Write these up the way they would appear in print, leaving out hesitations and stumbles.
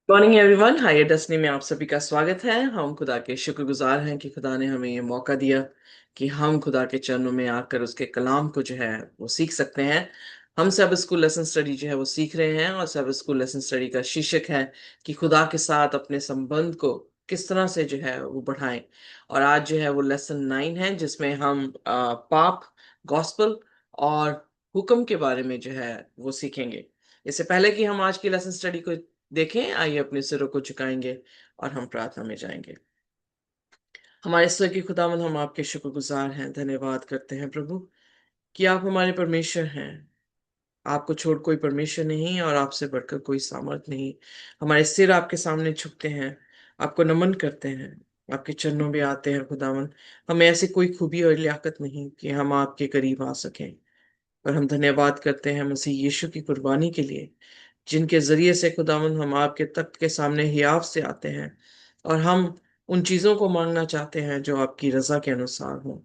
Morning everyone, हाय डस्नी में आप सभी का स्वागत है। हम खुदा के शुक्रगुजार हैं कि खुदा ने हमें ये मौका दिया कि हम खुदा के चरणों में आकर उसके कलाम को जो है वो सीख सकते हैं। हम सब स्कूल लेसन स्टडी जो है वो सीख रहे हैं, और सब स्कूल लेसन स्टडी का शीर्षक है कि खुदा के साथ अपने संबंध को किस तरह से जो है वो बढ़ाएं। और आज जो है वो लेसन 9 है, जिसमें हम पाप, गॉस्पल और हुक्म के बारे में जो है वो सीखेंगे। इससे पहले कि हम आज की लेसन स्टडी को देखें, आइए अपने सिरों को झुकाएंगे और हम प्रार्थना में जाएंगे। हमारे ईश्वर की खुदावंद, हम आपके शुक्रगुजार हैं, धन्यवाद करते हैं प्रभु कि आप हमारे परमेश्वर हैं। आपको छोड़ कोई परमेश्वर नहीं और आपसे बढ़कर कोई सामर्थ नहीं। हमारे सिर आपके सामने झुकते हैं, आपको नमन करते हैं, आपके चरणों में आते हैं खुदावंद। हमें ऐसी कोई खूबी और लियाकत नहीं कि हम आपके करीब आ सकें, पर हम धन्यवाद करते हैं मसीह यीशु की कुर्बानी के लिए, जिनके जरिए से खुदावंद हम आपके तख्त के सामने हियाव से आते हैं, और हम उन चीजों को मांगना चाहते हैं जो आपकी रजा के अनुसार हो।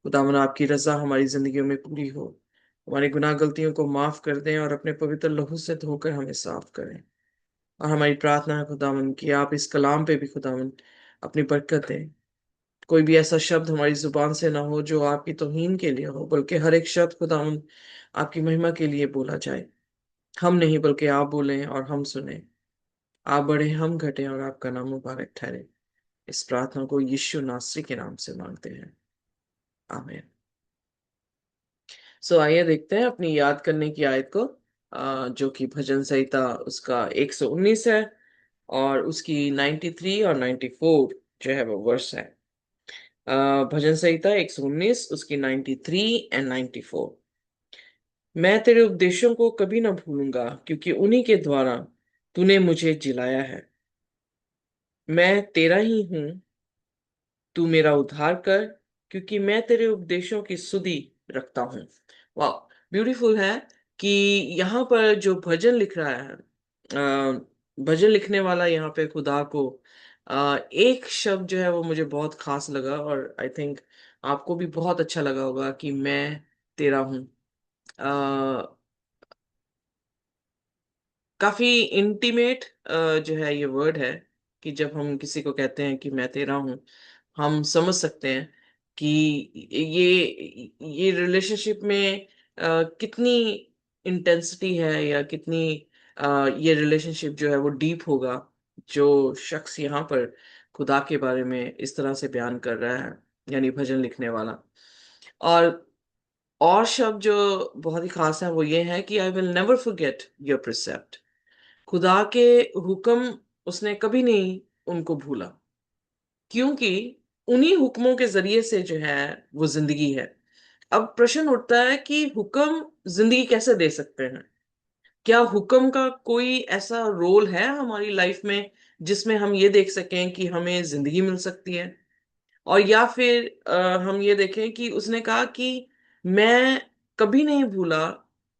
खुदावंद, आपकी रजा हमारी जिंदगियों में पूरी हो। हमारी गुनाह गलतियों को माफ कर दें और अपने पवित्र लहू से धोकर हमें साफ करें। और हमारी प्रार्थना है खुदावंद कि आप इस कलाम पे भी खुदावंद अपनी बरकत दें। कोई भी ऐसा शब्द हमारी जुबान से ना हो जो आपकी तौहीन के लिए हो, बल्कि हर एक शब्द खुदावंद आपकी महिमा के लिए बोला जाए। हम नहीं बल्कि आप बोलें और हम सुने। आप बढ़े, हम घटे, और आपका नाम मुबारक ठहरे। इस प्रार्थना को यीशु नासरी के नाम से मांगते हैं, आमीन। सो आइए देखते हैं अपनी याद करने की आयत को, जो कि भजन संहिता उसका 119 है, और उसकी 93 और 94 जो है वो वर्ष है। भजन संहिता 119, उसकी 93 एंड 94। मैं तेरे उपदेशों को कभी ना भूलूंगा, क्योंकि उन्हीं के द्वारा तूने मुझे जिलाया है। मैं तेरा ही हूँ, तू मेरा उद्धार कर, क्योंकि मैं तेरे उपदेशों की सुधि रखता हूँ। वाह, ब्यूटीफुल है कि यहाँ पर जो भजन लिख रहा है, भजन लिखने वाला यहाँ पे खुदा को एक शब्द जो है वो मुझे बहुत खास लगा, और आई थिंक आपको भी बहुत अच्छा लगा होगा कि मैं तेरा हूँ। काफी इंटीमेट जो है ये वर्ड है, कि जब हम किसी को कहते हैं कि मैं तेरा हूं, हम समझ सकते हैं कि ये रिलेशनशिप में कितनी इंटेंसिटी है, या कितनी ये रिलेशनशिप जो है वो डीप होगा, जो शख्स यहाँ पर खुदा के बारे में इस तरह से बयान कर रहा है, यानी भजन लिखने वाला। और शब्द जो बहुत ही खास है वो ये है कि I will never forget your precept. खुदा के हुक्म उसने कभी नहीं उनको भूला, क्योंकि उन्हीं हुक्मों के जरिए से जो है वो जिंदगी है। अब प्रश्न उठता है कि हुक्म जिंदगी कैसे दे सकते हैं? क्या हुक्म का कोई ऐसा रोल है हमारी लाइफ में जिसमें हम ये देख सकें कि हमें जिंदगी मिल सकती है? और या फिर हम ये देखें कि उसने कहा कि मैं कभी नहीं भूला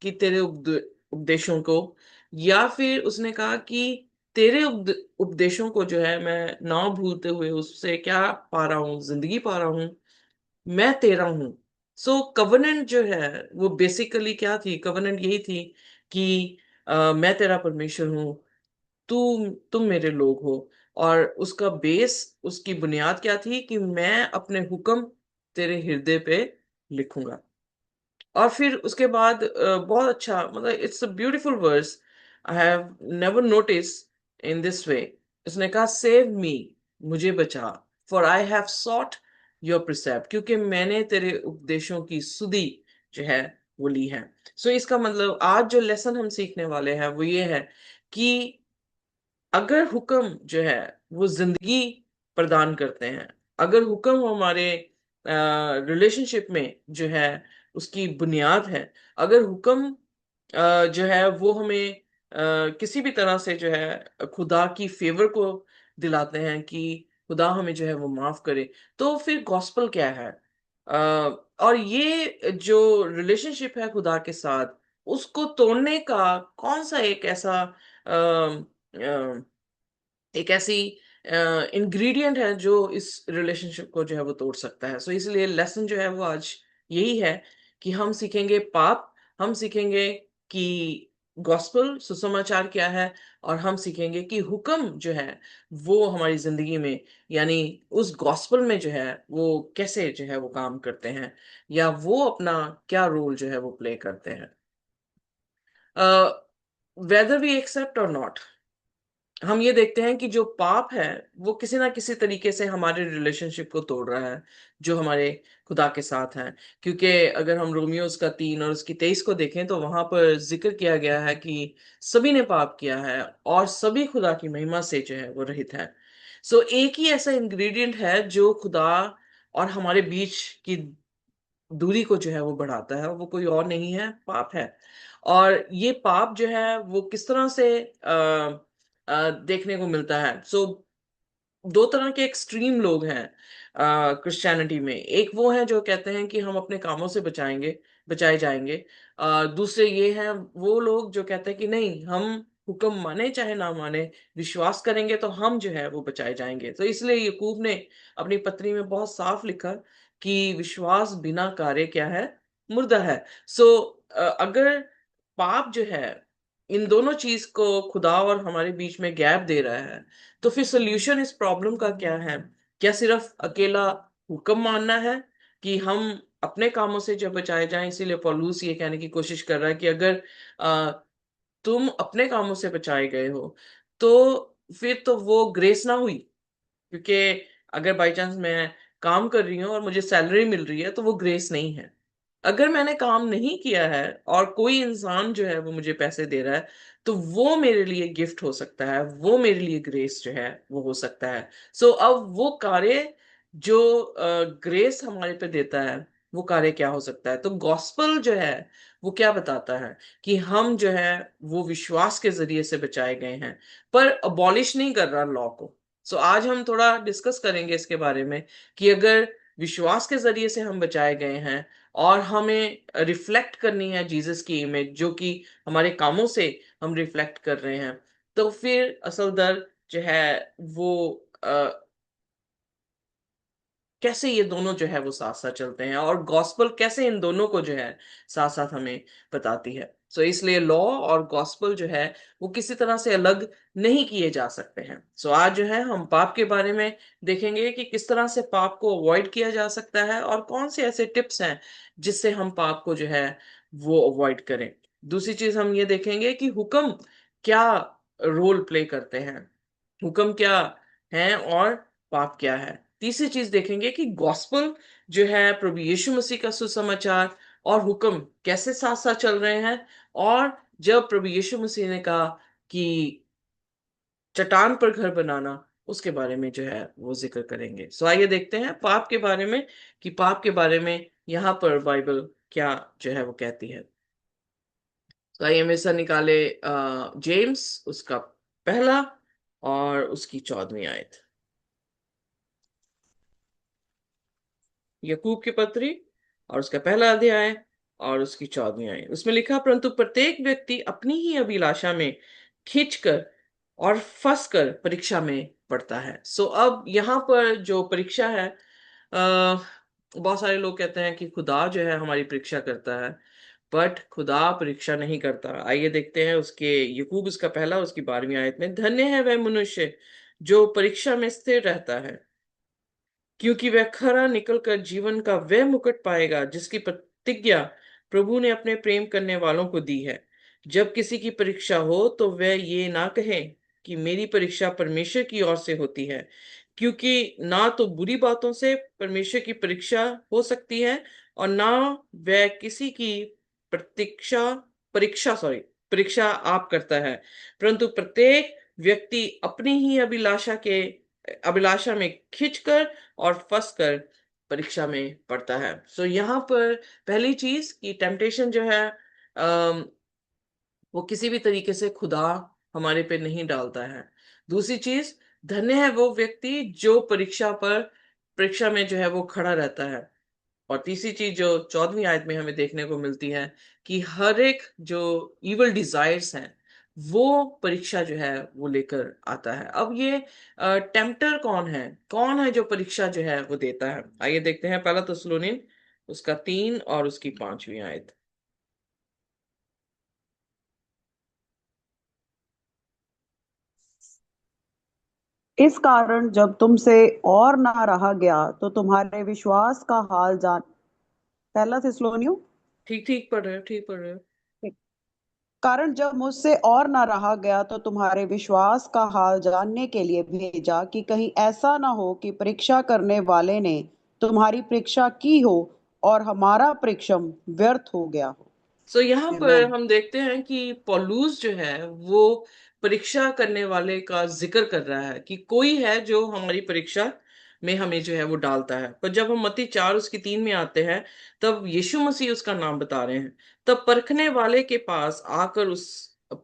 कि तेरे उपदेशों को, या फिर उसने कहा कि तेरे उपदेशों को जो है मैं ना भूलते हुए उससे क्या पा रहा हूँ, जिंदगी पा रहा हूँ। मैं तेरा हूँ। सो कवनेंट जो है वो बेसिकली क्या थी? कवनेंट यही थी कि मैं तेरा परमेश्वर हूँ, तुम मेरे लोग हो। और उसका बेस, उसकी बुनियाद क्या थी? कि मैं अपने हुक्म तेरे हृदय पे लिखूंगा। और फिर उसके बाद बहुत अच्छा, मतलब it's a beautiful verse, I have never notice in this way. उसने कहा, सेव मी, मुझे बचा, for I have sought your precept, क्योंकि मैंने तेरे उपदेशों की सुधि जो है वो ली है। सो इसका मतलब आज जो लेसन हम सीखने वाले हैं वो ये है कि अगर हुक्म जो है वो जिंदगी प्रदान करते हैं, अगर हुक्म हमारे रिलेशनशिप में जो है उसकी बुनियाद है, अगर हुक्म जो है वो हमें किसी भी तरह से जो है खुदा की फेवर को दिलाते हैं कि खुदा हमें जो है वो माफ करे, तो फिर गॉस्पल क्या है? अ, और ये जो रिलेशनशिप है खुदा के साथ, उसको तोड़ने का कौन सा एक ऐसा एक ऐसी इंग्रेडिएंट है जो इस रिलेशनशिप को जो है वो तोड़ सकता है। सो इसलिए लेसन जो है वो आज यही है कि हम सीखेंगे पाप, हम सीखेंगे कि गॉस्पेल सुसमाचार क्या है, और हम सीखेंगे कि हुक्म जो है वो हमारी जिंदगी में, यानी उस गॉस्पेल में जो है वो कैसे जो है वो काम करते हैं, या वो अपना क्या रोल जो है वो प्ले करते हैं, वेदर वी एक्सेप्ट और नॉट। हम ये देखते हैं कि जो पाप है वो किसी ना किसी तरीके से हमारे रिलेशनशिप को तोड़ रहा है, जो हमारे खुदा के साथ है। क्योंकि अगर हम रोमियो उसका 3 और उसकी 23 को देखें तो वहां पर जिक्र किया गया है कि सभी ने पाप किया है और सभी खुदा की महिमा से जो है वो रहित है। सो एक ही ऐसा इंग्रेडिएंट है जो खुदा और हमारे बीच की दूरी को जो है वो बढ़ाता है, और वो कोई और नहीं है, पाप है। और ये पाप जो है वो किस तरह से देखने को मिलता है। सो दो तरह के एक्सट्रीम लोग हैं क्रिश्चियनिटी में। एक वो है जो कहते हैं कि हम अपने कामों से बचाए जाएंगे। दूसरे ये हैं वो लोग जो कहते हैं कि नहीं, हम हुक्म माने चाहे ना माने, विश्वास करेंगे तो हम जो है वो बचाए जाएंगे। तो इसलिए याकूब ने अपनी पत्री में बहुत साफ लिखा कि विश्वास बिना कार्य क्या है, मुर्दा है। सो अगर पाप जो है इन दोनों चीज को खुदा और हमारे बीच में गैप दे रहा है, तो फिर सोल्यूशन इस प्रॉब्लम का क्या है? क्या सिर्फ अकेला हुक्म मानना है कि हम अपने कामों से जब बचाए जाएं? इसीलिए पौलुस ये कहने की कोशिश कर रहा है कि अगर आ, तुम अपने कामों से बचाए गए हो तो फिर तो वो ग्रेस ना हुई। क्योंकि अगर बाई चांस मैं काम कर रही हूँ और मुझे सैलरी मिल रही है तो वो ग्रेस नहीं है। अगर मैंने काम नहीं किया है और कोई इंसान जो है वो मुझे पैसे दे रहा है, तो वो मेरे लिए गिफ्ट हो सकता है, वो मेरे लिए ग्रेस जो है वो हो सकता है। सो अब वो कार्य जो ग्रेस हमारे पे देता है, वो कार्य क्या हो सकता है? तो गॉस्पल जो है वो क्या बताता है कि हम जो है वो विश्वास के जरिए से बचाए गए हैं, पर अबॉलिश नहीं कर रहा लॉ को। सो आज हम थोड़ा डिस्कस करेंगे इसके बारे में कि अगर विश्वास के जरिए से हम बचाए गए हैं और हमें रिफ्लेक्ट करनी है जीसस की इमेज, जो कि हमारे कामों से हम रिफ्लेक्ट कर रहे हैं, तो फिर असल दर जो है वो कैसे ये दोनों जो है वो साथ साथ चलते हैं, और गॉस्पल कैसे इन दोनों को जो है साथ साथ हमें बताती है। सो इसलिए लॉ और गॉस्पल जो है वो किसी तरह से अलग नहीं किए जा सकते हैं। सो आज जो है हम पाप के बारे में देखेंगे कि किस तरह से पाप को अवॉइड किया जा सकता है, और कौन से ऐसे टिप्स हैं जिससे हम पाप को जो है वो अवॉइड करें। दूसरी चीज हम ये देखेंगे कि हुक्म क्या रोल प्ले करते हैं, हुक्म क्या है, और पाप क्या है। तीसरी चीज देखेंगे कि गॉस्पल जो है प्रभु यीशु मसीह का सुसमाचार और हुक्म कैसे साथ साथ चल रहे हैं, और जब प्रभु यीशु मसीह ने कहा कि चट्टान पर घर बनाना, उसके बारे में जो है वो जिक्र करेंगे। सो आइए देखते हैं पाप के बारे में कि पाप के बारे में यहाँ पर बाइबल क्या जो है वो कहती है। तो आइए मेरे साथ निकाले जेम्स उसका पहला और उसकी 14वीं आयत। यकूब की पत्री और उसका पहला अध्याय और उसकी 14वीं आयत। उसमें लिखा, परंतु प्रत्येक व्यक्ति अपनी ही अभिलाषा में खींचकर और फंस कर परीक्षा में पड़ता है। सो अब यहाँ पर जो परीक्षा है, बहुत सारे लोग कहते हैं कि खुदा जो है हमारी परीक्षा करता है, बट खुदा परीक्षा नहीं करता। आइए देखते हैं उसके यकूब उसका पहला उसकी 12वीं आयत में, धन्य है वह मनुष्य जो परीक्षा में स्थिर रहता है, क्योंकि वह खरा निकलकर जीवन का वह मुकुट पाएगा जिसकी प्रतिज्ञा प्रभु ने अपने प्रेम करने वालों को दी है। जब किसी की परीक्षा हो तो वह ये ना कहे कि मेरी परीक्षा परमेश्वर की ओर से होती है, क्योंकि ना तो बुरी बातों से परमेश्वर की परीक्षा हो सकती है, और ना वह किसी की प्रतीक्षा परीक्षा सॉरी परीक्षा आप करता है, परंतु प्रत्येक व्यक्ति अपनी ही अभिलाषा में खिंचकर और फंस कर परीक्षा में पड़ता है। सो यहाँ पर पहली चीज कि टेम्पटेशन जो है अम, वो किसी भी तरीके से खुदा हमारे पे नहीं डालता है। दूसरी चीज, धन्य है वो व्यक्ति जो परीक्षा में जो है वो खड़ा रहता है। और तीसरी चीज जो 14वीं आयत में हमें देखने को मिलती है कि हर एक जो इवल डिजायर्स हैं वो परीक्षा जो है वो लेकर आता है। अब ये टेम्पटर कौन है जो परीक्षा जो है वो देता है? आइए देखते हैं पहला थिस्सलुनीन उसका 3 और उसकी 5वीं आयत। इस कारण जब तुमसे और ना रहा गया तो तुम्हारे विश्वास का हाल जान। पहला थिस्सलुनीय। ठीक ठीक पढ़ रहे हो, ठीक पढ़ रहे हो। कारण जब मुझसे और ना रहा गया तो तुम्हारे विश्वास का हाल जानने के लिए भेजा कि कहीं ऐसा ना हो कि परीक्षा करने वाले ने तुम्हारी परीक्षा की हो और हमारा परिश्रम व्यर्थ हो गया हो। सो यहाँ पर आमीन। हम देखते हैं कि पौलुस जो है वो परीक्षा करने वाले का जिक्र कर रहा है कि कोई है जो हमारी परीक्षा में हमें जो है वो डालता है। पर जब हम मत्ती 4 उसकी 3 में आते हैं, तब यीशु मसीह उसका नाम बता रहे हैं। तब परखने वाले के पास आकर उस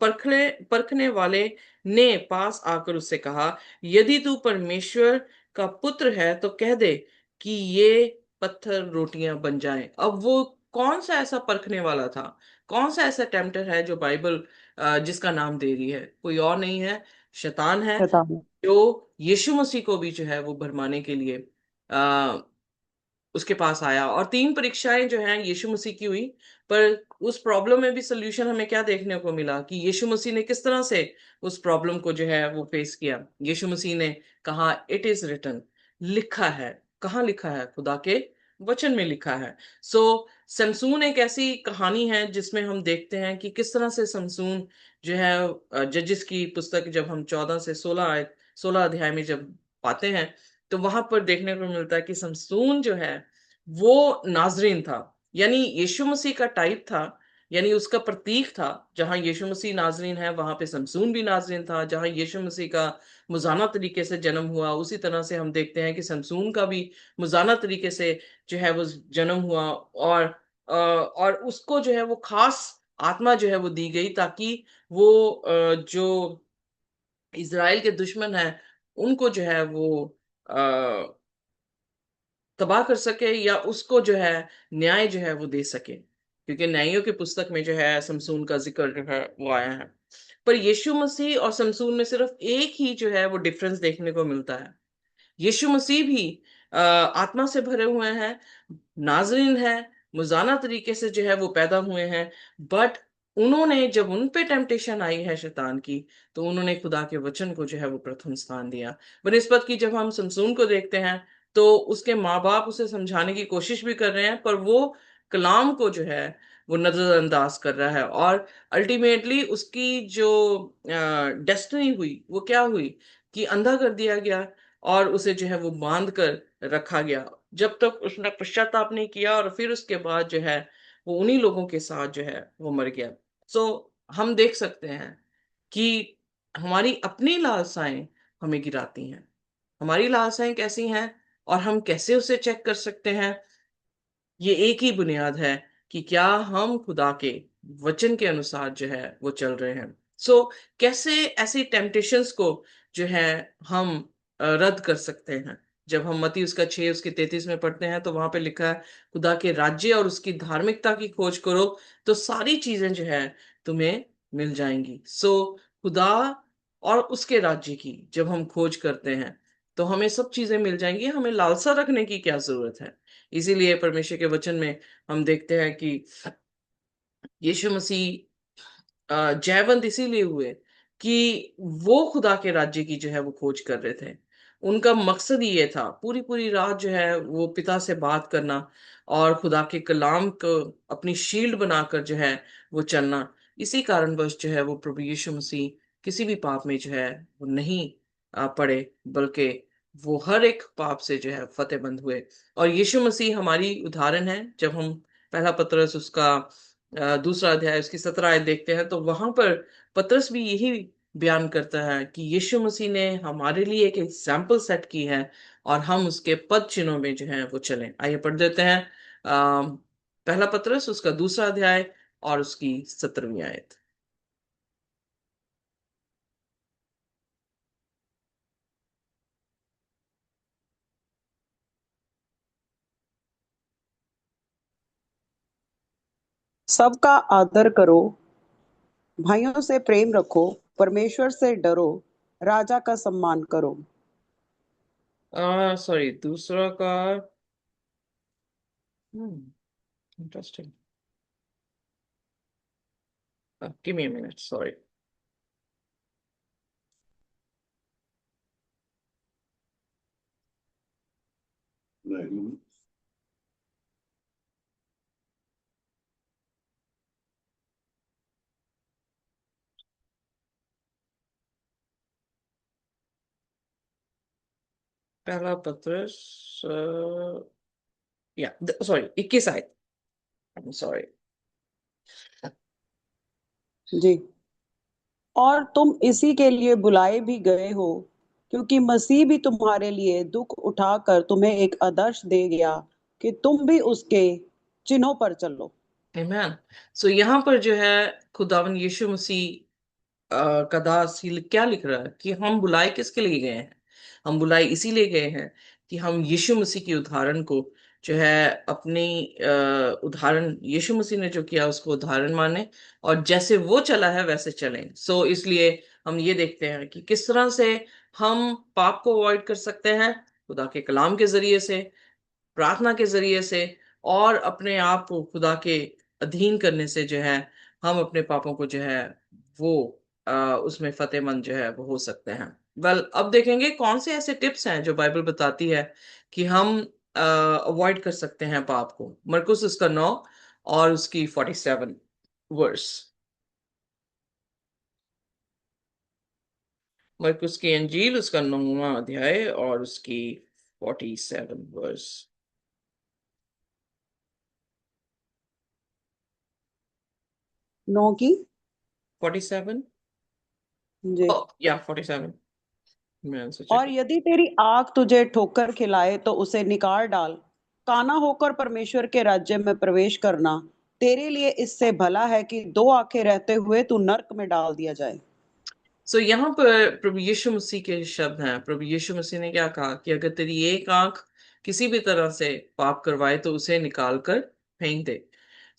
परखने परखने वाले ने पास आकर उससे कहा, यदि तू परमेश्वर का पुत्र है तो कह दे कि ये पत्थर रोटियां बन जाएं। अब वो कौन सा ऐसा परखने वाला था, कौन सा ऐसा टेम्पटर है जो बाइबल जिसका नाम दे रही है? कोई और नहीं है, शैतान है, शैतान। जो यीशु मसीह को भी जो है वो भरमाने के लिए आ, उसके पास आया। और 3 परीक्षाएं जो हैं यीशु मसीह की हुई। पर उस प्रॉब्लम में भी सोल्यूशन हमें क्या देखने को मिला कि यीशु मसीह ने किस तरह से उस प्रॉब्लम को जो है वो फेस किया। यीशु मसीह ने कहा, इट इज रिटन, लिखा है। कहाँ लिखा है? खुदा के वचन में लिखा है। सो समसून एक ऐसी कहानी है जिसमें हम देखते हैं कि किस तरह से समसून जो है, जजिस की पुस्तक जब हम 14 से 16 अध्याय में जब पाते हैं, तो वहां पर देखने को मिलता है कि समसून जो है वो नाजरीन था, यानी यीशु मसीह का टाइप था, यानी उसका प्रतीक था। जहां यीशु मसीह नाजरीन है वहां पे समसून भी नाजरीन था। जहां यीशु मसीह का मुजाना तरीके से जन्म हुआ, उसी तरह से हम देखते हैं कि समसून का भी मुजाना तरीके से जो है वो जन्म हुआ। और उसको जो है वो खास आत्मा जो है वो दी गई, ताकि वो जो इज़राइल के दुश्मन है उनको जो है वो तबाह कर सके, या उसको जो है न्याय जो है वो दे सके। क्योंकि न्यायों की पुस्तक में जो है समसून का जिक्र जो है वो आया है। पर यीशु मसीह और समसून में सिर्फ एक ही जो है वो डिफरेंस देखने को मिलता है। यीशु मसीह भी आत्मा से भरे हुए हैं, नाज़रीन है, मुजाना तरीके से जो है वो पैदा हुए हैं। बट उन्होंने जब उन पे टेम्पटेशन आई है शैतान की, तो उन्होंने खुदा के वचन को जो है वो प्रथम स्थान दिया। बनिस्बत की जब हम समसून को देखते हैं, तो उसके माँ बाप उसे समझाने की कोशिश भी कर रहे हैं, पर वो कलाम को जो है वो नजरअंदाज कर रहा है। और अल्टीमेटली उसकी जो डेस्टिनी हुई वो क्या हुई कि अंधा कर दिया गया और उसे जो है वो बांध कर रखा गया, जब तक उसने पश्चाताप नहीं किया। और फिर उसके बाद जो है वो उन्हीं लोगों के साथ जो है वो मर गया। सो हम देख सकते हैं कि हमारी अपनी लालसाएं हमें गिराती हैं। हमारी लालसाएं कैसी हैं और हम कैसे उसे चेक कर सकते हैं? ये एक ही बुनियाद है कि क्या हम खुदा के वचन के अनुसार जो है वो चल रहे हैं। सो कैसे ऐसी टेम्पटेशंस को जो है हम रद्द कर सकते हैं? जब हम मत्ती उसका 6 उसके 33 में पढ़ते हैं, तो वहां पे लिखा है, खुदा के राज्य और उसकी धार्मिकता की खोज करो तो सारी चीजें जो है तुम्हें मिल जाएंगी। सो खुदा और उसके राज्य की जब हम खोज करते हैं, तो हमें सब चीजें मिल जाएंगी। हमें लालसा रखने की क्या जरूरत है? इसीलिए परमेश्वर के वचन में हम देखते हैं कि यीशु मसीह जयवंत इसीलिए हुए कि वो खुदा के राज्य की जो है वो खोज कर रहे थे। उनका मकसद ही ये था, पूरी पूरी रात जो है वो पिता से बात करना और खुदा के कलाम को अपनी शील्ड बनाकर जो है वो चलना। इसी कारणवश जो है वो प्रभु यीशु मसीह किसी भी पाप में जो है वो नहीं पड़े, बल्कि वो हर एक पाप से जो है फतेहबंद हुए। और यीशु मसीह हमारी उदाहरण है। जब हम पहला पतरस उसका दूसरा अध्याय उसकी 17 आयत देखते हैं, तो वहां पर पतरस भी यही बयान करता है कि यीशु मसीह ने हमारे लिए एक एग्जाम्पल सेट की है और हम उसके पद चिन्हों में जो है वो चलें। आइए पढ़ देते हैं पहला पतरस उसका दूसरा अध्याय और उसकी 17वीं आयत। सबका आदर करो, भाइयों से प्रेम रखो, परमेश्वर से डरो, राजा का सम्मान करो। सॉरी, दूसरा का। Interesting. Give me a minute, sorry. पहला पत्रस, या सॉरी 21 आयत। सॉरी। जी। और तुम इसी के लिए बुलाए भी गए हो, क्योंकि मसीह भी तुम्हारे लिए दुख उठाकर तुम्हें एक आदर्श दे गया कि तुम भी उसके चिन्हों पर चलो। आमेन। सो यहाँ पर जो है खुदावन यीशु मसीह का दास ही क्या लिख रहा है कि हम बुलाए किसके लिए गए हैं। हम बुलाए इसीलिए गए हैं कि हम यीशु मसीह की उदाहरण को जो है अपनी उदाहरण, यीशु मसीह ने जो किया उसको उदाहरण माने और जैसे वो चला है वैसे चलें। सो इसलिए हम ये देखते हैं कि किस तरह से हम पाप को अवॉइड कर सकते हैं, खुदा के कलाम के जरिए से, प्रार्थना के जरिए से, और अपने आप को खुदा के अधीन करने से जो है हम अपने पापों को जो है वो उसमें फतेहमंद जो है वो हो सकते हैं। वेल, अब देखेंगे कौन से ऐसे टिप्स हैं जो बाइबल बताती है कि हम अवॉइड कर सकते हैं पाप को। मरकुस उसका 9 और उसकी 47 वर्स। मरकुस की अंजील उसका 9वां अध्याय और उसकी 47 वर्स। 9 की। 47, जी। या 47, मैं आंसर और चेक। यदि तेरी आँख तुझे ठोकर खिलाए तो उसे निकाल डाल। काना होकर परमेश्वर के राज्य में प्रवेश करना तेरे लिए इससे भला है कि दो आंखें रहते हुए तू नरक में डाल दिया जाए। सो यहाँ पर प्रभु यीशु मसीह के शब्द हैं। प्रभु यीशु मसीह ने क्या कहा कि अगर तेरी एक आंख किसी भी तरह से पाप करवाए तो उसे निकाल कर फेंक दे।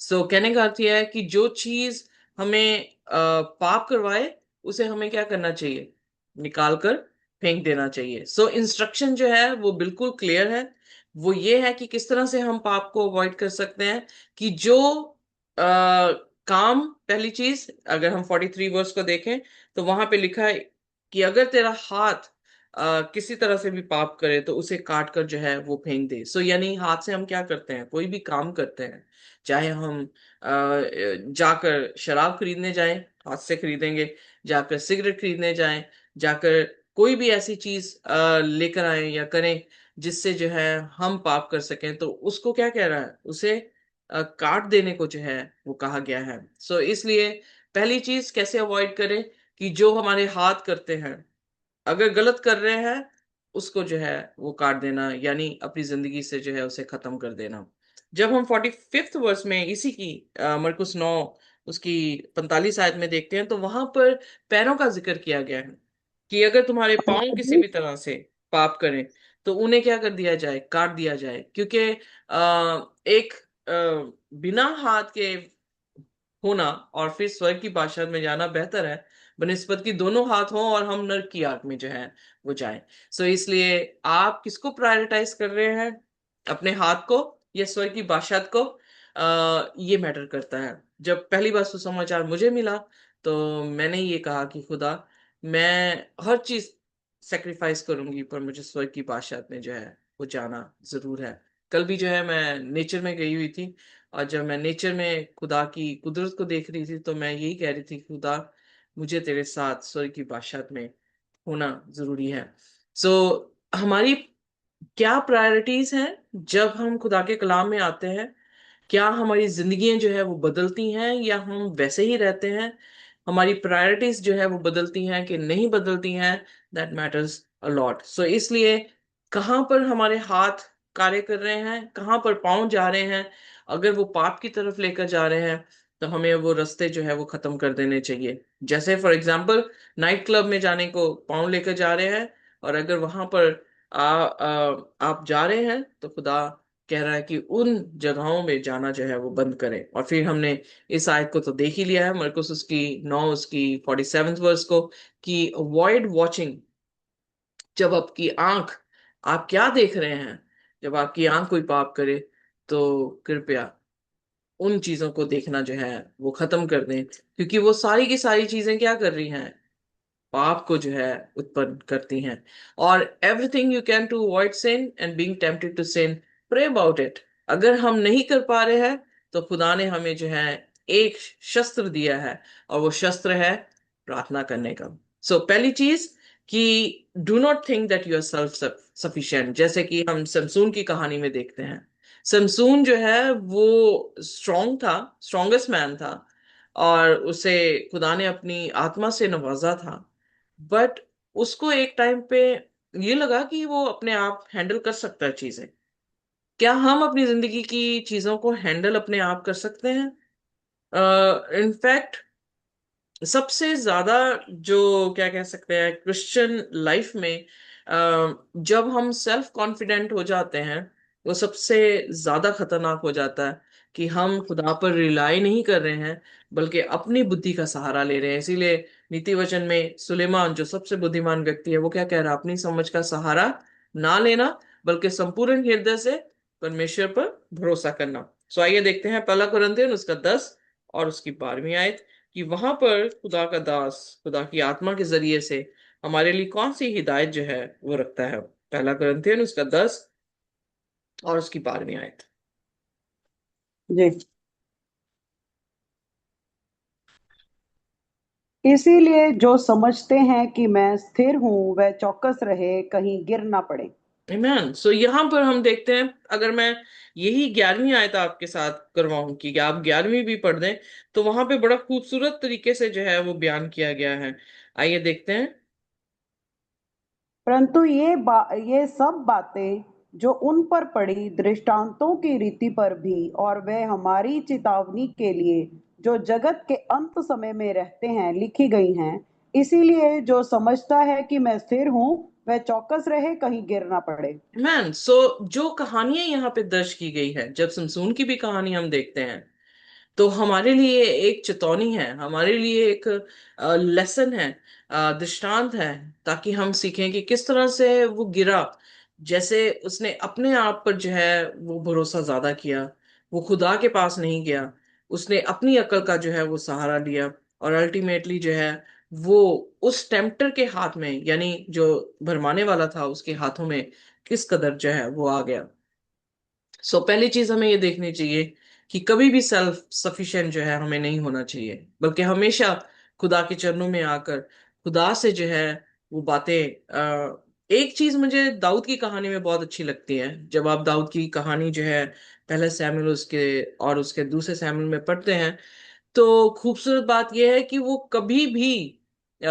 सो कहने का अर्थ यह है कि जो चीज हमें पाप करवाए उसे हमें क्या करना चाहिए, निकाल कर फेंक देना चाहिए। सो इंस्ट्रक्शन जो है वो बिल्कुल क्लियर है। वो ये है कि किस तरह से हम पाप को अवॉइड कर सकते हैं। कि जो काम, पहली चीज अगर हम 43 वर्स को देखें तो वहां पे लिखा है कि अगर तेरा हाथ किसी तरह से भी पाप करे तो उसे काट कर जो है वो फेंक दे। सो यानी हाथ से हम क्या करते हैं, कोई भी काम करते हैं, चाहे हम जाकर शराब खरीदने जाएं, हाथ से खरीदेंगे, जाकर सिगरेट खरीदने जाएं, जाकर कोई भी ऐसी चीज लेकर आए या करें जिससे जो है हम पाप कर सकें, तो उसको क्या कह रहा है, उसे काट देने को जो है वो कहा गया है। सो इसलिए पहली चीज कैसे अवॉइड करें कि जो हमारे हाथ करते हैं, अगर गलत कर रहे हैं उसको जो है वो काट देना, यानी अपनी जिंदगी से जो है उसे खत्म कर देना। जब हम 45th वर्स में इसी की मरकुस 9 उसकी 45 आयत में देखते हैं तो वहां पर पैरों का जिक्र किया गया है कि अगर तुम्हारे पाँव किसी भी तरह से पाप करें तो उन्हें क्या कर दिया जाए, काट दिया जाए। क्योंकि एक बिना हाथ के होना और फिर स्वर्ग की बादशाहत में जाना बेहतर है बनिस्बत की दोनों हाथ हों और हम नर्क की आग में जो है वो जाएं। सो इसलिए आप किसको प्रायोरिटाइज कर रहे हैं, अपने हाथ को या स्वर्ग की बादशाहत को, ये मैटर करता है। जब पहली बार सुसमाचार मुझे मिला तो मैंने ये कहा कि खुदा, मैं हर चीज सेक्रीफाइस करूंगी पर मुझे स्वर्ग की बादशाहत में जो है वो जाना जरूर है। कल भी जो है मैं नेचर में गई हुई थी और जब मैं नेचर में खुदा की कुदरत को देख रही थी तो मैं यही कह रही थी, खुदा मुझे तेरे साथ स्वर्ग की बादशाहत में होना जरूरी है। सो हमारी क्या प्रायोरिटीज हैं जब हम खुदा के कलाम में आते हैं? क्या हमारी जिंदगियां जो है वो बदलती हैं या हम वैसे ही रहते हैं? हमारी प्रायोरिटीज जो है वो बदलती हैं कि नहीं बदलती हैं? That matters a lot. So इसलिए कहाँ पर हमारे हाथ कार्य कर रहे हैं, कहाँ पर पाँव जा रहे हैं, अगर वो पाप की तरफ लेकर जा रहे हैं तो हमें वो रास्ते जो है वो खत्म कर देने चाहिए। जैसे फॉर एग्जाम्पल नाइट क्लब में जाने को पाँव लेकर जा रहे हैं और अगर वहां पर आप जा रहे हैं तो खुदा कह रहा है कि उन जगहों में जाना जो है वो बंद करें। और फिर हमने इस आयत को तो देख ही लिया है, मरकुस उसकी 9 उसकी 47 वर्स को, कि अवॉइड वॉचिंग। जब आपकी आंख, आप क्या देख रहे हैं, जब आपकी आंख कोई पाप करे तो कृपया उन चीजों को देखना जो है वो खत्म कर दें, क्योंकि वो सारी की सारी चीजें क्या कर रही हैं, पाप को जो है उत्पन्न करती हैं। और everything you can to avoid sin and being tempted to sin, pray about it. अगर हम नहीं कर पा रहे हैं तो खुदा ने हमें जो है एक शस्त्र दिया है, और वो शस्त्र है प्रार्थना करने का। सो पहली चीज कि do not think that you are self sufficient. जैसे कि हम समसून की कहानी में देखते हैं, समसून जो है वो स्ट्रांग था, स्ट्रॉन्गेस्ट मैन था, और उसे खुदा ने अपनी आत्मा से नवाजा था। बट उसको एक टाइम पे ये लगा कि वो अपने आप हैंडल कर सकता है चीजें। क्या हम अपनी जिंदगी की चीजों को हैंडल अपने आप कर सकते हैं? इनफैक्ट सबसे ज्यादा जो क्या कह सकते हैं क्रिश्चियन लाइफ में, जब हम सेल्फ कॉन्फिडेंट हो जाते हैं, वो सबसे ज्यादा खतरनाक हो जाता है कि हम खुदा पर रिलाई नहीं कर रहे हैं, बल्कि अपनी बुद्धि का सहारा ले रहे हैं। इसीलिए नीति वचन में सुलेमान जो सबसे बुद्धिमान व्यक्ति है, वो क्या कह रहा है? अपनी समझ का सहारा ना लेना, बल्कि संपूर्ण हृदय से परमेश्वर पर भरोसा करना। सो आइए देखते हैं पहला कुरिन्थियन उसका 10 और उसकी 12वीं आयत, कि वहां पर खुदा का दास खुदा की आत्मा के जरिए से हमारे लिए कौन सी हिदायत जो है वो रखता है। पहला कुरिन्थियन उसका 10 और उसकी 12वीं आयत। जी। इसीलिए जो समझते हैं कि मैं स्थिर हूं वह चौकस रहे, कहीं गिर ना पड़े। आमीन। सो यहाँ पर हम देखते हैं, अगर मैं यही 11वीं आयत आपके साथ करवाऊं कि आप 11वीं भी पढ़ दें, तो वहां पे बड़ा खूबसूरत तरीके से जो है वो बयान किया गया है। आइए देखते हैं। परंतु ये सब बातें जो उन पर पड़ी दृष्टांतों की रीति पर भी, और वह हमारी चेतावनी के लिए जो जगत के अंत समय में रहते हैं लिखी गई हैं। इसीलिए जो समझता है कि मैं स्थिर हूं वह चौकस रहे, कहीं गिर ना पड़े। मैन सो जो कहानियां यहाँ पे दर्ज की गई है, जब समसून की भी कहानी हम देखते हैं, तो हमारे लिए एक चेतावनी है, हमारे लिए एक लेसन है, दृष्टांत है, ताकि हम सीखें कि किस तरह से वो गिरा। जैसे उसने अपने आप पर जो है वो भरोसा ज्यादा किया, वो खुदा के पास नहीं गया, उसने अपनी अकल का जो है वो सहारा लिया, और अल्टीमेटली जो है वो उस टेम्पटर के हाथ में, यानी जो भरमाने वाला था उसके हाथों में किस कदर जो है वो आ गया। सो पहली चीज हमें ये देखनी चाहिए कि कभी भी सेल्फ सफिशिएंट जो है हमें नहीं होना चाहिए, बल्कि हमेशा खुदा के चरणों में आकर खुदा से जो है वो बातें। एक चीज मुझे दाऊद की कहानी में बहुत अच्छी लगती है। जब आप दाऊद की कहानी जो है पहले सैमुएल उसके और उसके दूसरे सैमुएल में पढ़ते हैं, तो खूबसूरत बात यह है कि वो कभी भी अ,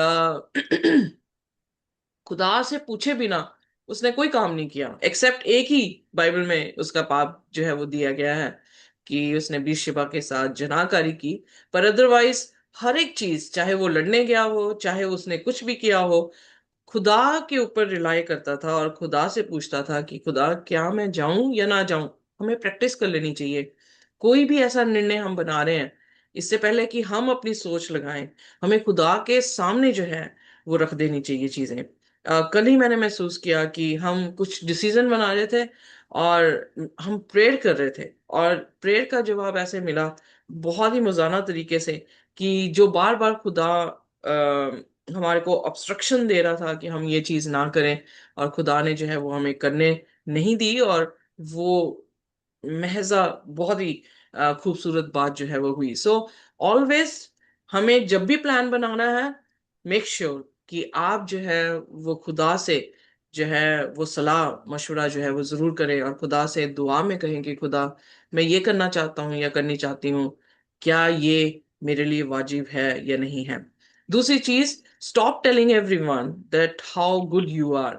खुदा से पूछे बिना उसने कोई काम नहीं किया, एक्सेप्ट एक ही बाइबल में उसका पाप जो है वो दिया गया है कि उसने बीरशेबा के साथ जनाकारी की। पर अदरवाइज हर एक चीज, चाहे वो लड़ने गया हो, चाहे उसने कुछ भी किया हो, खुदा के ऊपर रिलाई करता था और खुदा से पूछता था कि खुदा क्या मैं जाऊं या ना जाऊं। हमें प्रैक्टिस कर लेनी चाहिए। कोई भी ऐसा निर्णय हम बना रहे हैं, इससे पहले कि हम अपनी सोच लगाएं, हमें खुदा के सामने जो है वो रख देनी चाहिए चीजें। कल ही मैंने महसूस किया कि हम कुछ डिसीजन बना रहे थे और हम प्रेयर कर रहे थे, और प्रेयर का जवाब ऐसे मिला बहुत ही मजाना तरीके से, कि जो बार बार खुदा हमारे को ऑब्स्ट्रक्शन दे रहा था कि हम ये चीज ना करें, और खुदा ने जो है वो हमें करने नहीं दी। और वो महजा बहुत ही खूबसूरत बात जो है वो हुई। सो ऑलवेज हमें जब भी प्लान बनाना है, मेक श्योर कि आप जो है वो खुदा से जो है वो सलाह मशवरा जो है वो जरूर करें, और खुदा से दुआ में कहें कि खुदा मैं ये करना चाहता हूँ या करनी चाहती हूँ, क्या ये मेरे लिए वाजिब है या नहीं है। दूसरी चीज, stop telling everyone that how good you are.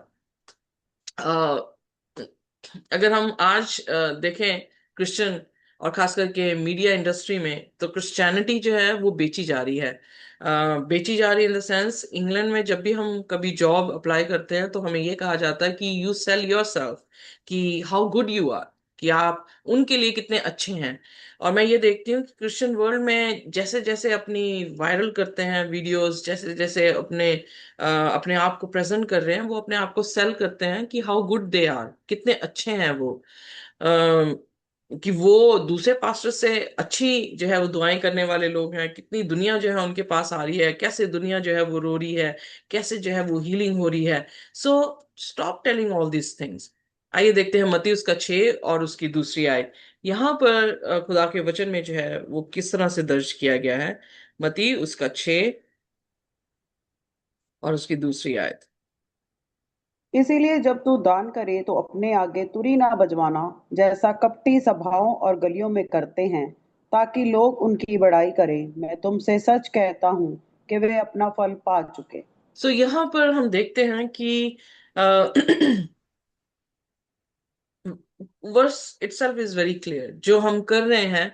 अगर हम आज देखें क्रिश्चियन, और खास करके मीडिया इंडस्ट्री में, तो क्रिश्चियनिटी जो है वो बेची जा रही है। बेची जा रही इन द सेंस, इंग्लैंड में जब भी हम कभी जॉब अप्लाई करते हैं तो हमें ये कहा जाता है कि यू सेल योर सेल्फ, कि हाउ गुड यू आर, कि आप उनके लिए कितने अच्छे हैं। और मैं ये देखती हूँ कि क्रिश्चियन वर्ल्ड में जैसे जैसे अपनी वायरल करते हैं वीडियोस, जैसे जैसे अपने आप को प्रेजेंट कर रहे हैं, वो अपने आप को सेल करते हैं कि हाउ गुड दे आर, कितने अच्छे हैं वो। कि वो दूसरे पास्टर से अच्छी जो है वो दुआएं करने वाले लोग हैं, कितनी दुनिया जो है उनके पास आ रही है, कैसे दुनिया जो है वो रो रही है, कैसे जो है वो हीलिंग हो रही है। So stop telling all these things. आइए देखते हैं मत्ती उसका 6 और उसकी दूसरी आयत। यहाँ पर खुदा के वचन में जो है वो किस तरह से दर्ज किया गया है। मत्ती उसका 6 और उसकी दूसरी आयत। इसीलिए जब तू दान करे तो अपने आगे तुरी ना बजवाना, जैसा कपटी सभाओं और गलियों में करते हैं, ताकि लोग उनकी बड़ाई करें। मैं तुमसे सच कहता हूँ कि वे अपना फल पा चुके। सो यहाँ पर हम देखते हैं कि verse itself is very clear. जो हम कर रहे हैं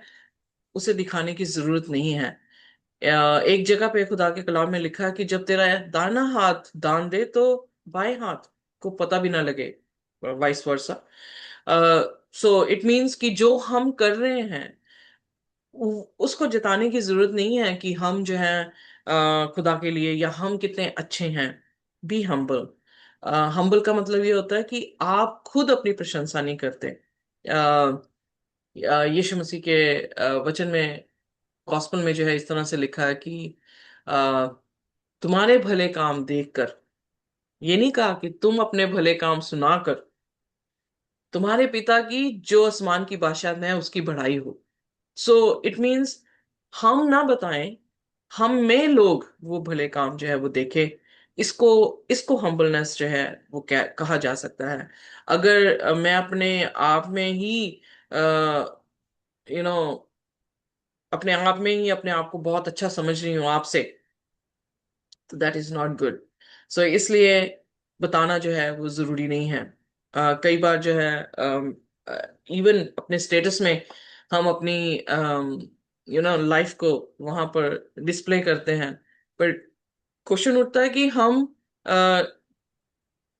उसे दिखाने की जरूरत नहीं है। एक जगह पे खुदा के कलाम में लिखा है कि जब तेरा दाना हाथ दान दे तो बाएं हाथ को पता भी ना लगे, vice versa. So it means कि जो हम कर रहे हैं उसको जताने की जरूरत नहीं है कि हम जो है खुदा के लिए या हम कितने अच्छे हैं। Be humble. हम्बल का मतलब ये होता है कि आप खुद अपनी प्रशंसा नहीं करते। यीशु मसीह के वचन में, गॉस्पेल में जो है इस तरह से लिखा है कि आ, तुम्हारे भले काम देखकर, ये नहीं कहा कि तुम अपने भले काम सुनाकर, तुम्हारे पिता की जो आसमान की बादशाह में है उसकी बढ़ाई हो। सो इट मीन्स हम ना बताएं, हम में लोग वो भले काम जो है वो देखे। इसको इसको हम्बलनेस जो है वो क्या कहा जा सकता है। अगर मैं अपने आप में ही यू नो अपने आप में ही अपने आप को बहुत अच्छा समझ रही हूँ आपसे, तो दैट इज नॉट गुड। सो इसलिए बताना जो है वो जरूरी नहीं है। कई बार जो है इवन अपने स्टेटस में हम अपनी लाइफ को वहां पर डिस्प्ले करते हैं। पर क्वेश्चन उठता है कि हम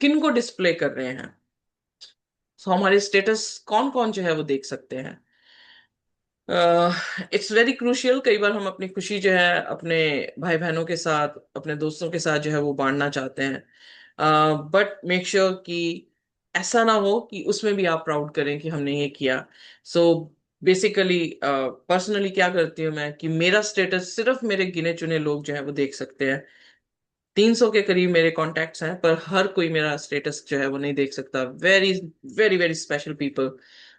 किन को डिस्प्ले कर रहे हैं। सो हमारे स्टेटस कौन कौन जो है वो देख सकते हैं। It's very crucial. कई बार हम अपनी खुशी जो है अपने भाई बहनों के साथ, अपने दोस्तों के साथ जो है वो बांटना चाहते हैं, बट मेक श्योर कि ऐसा ना हो कि उसमें भी आप प्राउड करें कि हमने ये किया। सो बेसिकली पर्सनली क्या करती हूँ मैं कि मेरा स्टेटस सिर्फ मेरे गिने चुने लोग जो है वो देख सकते हैं। 300 के करीब मेरे कॉन्टैक्ट्स हैं, पर हर कोई मेरा स्टेटस जो है वो नहीं देख सकता। Very very very special people,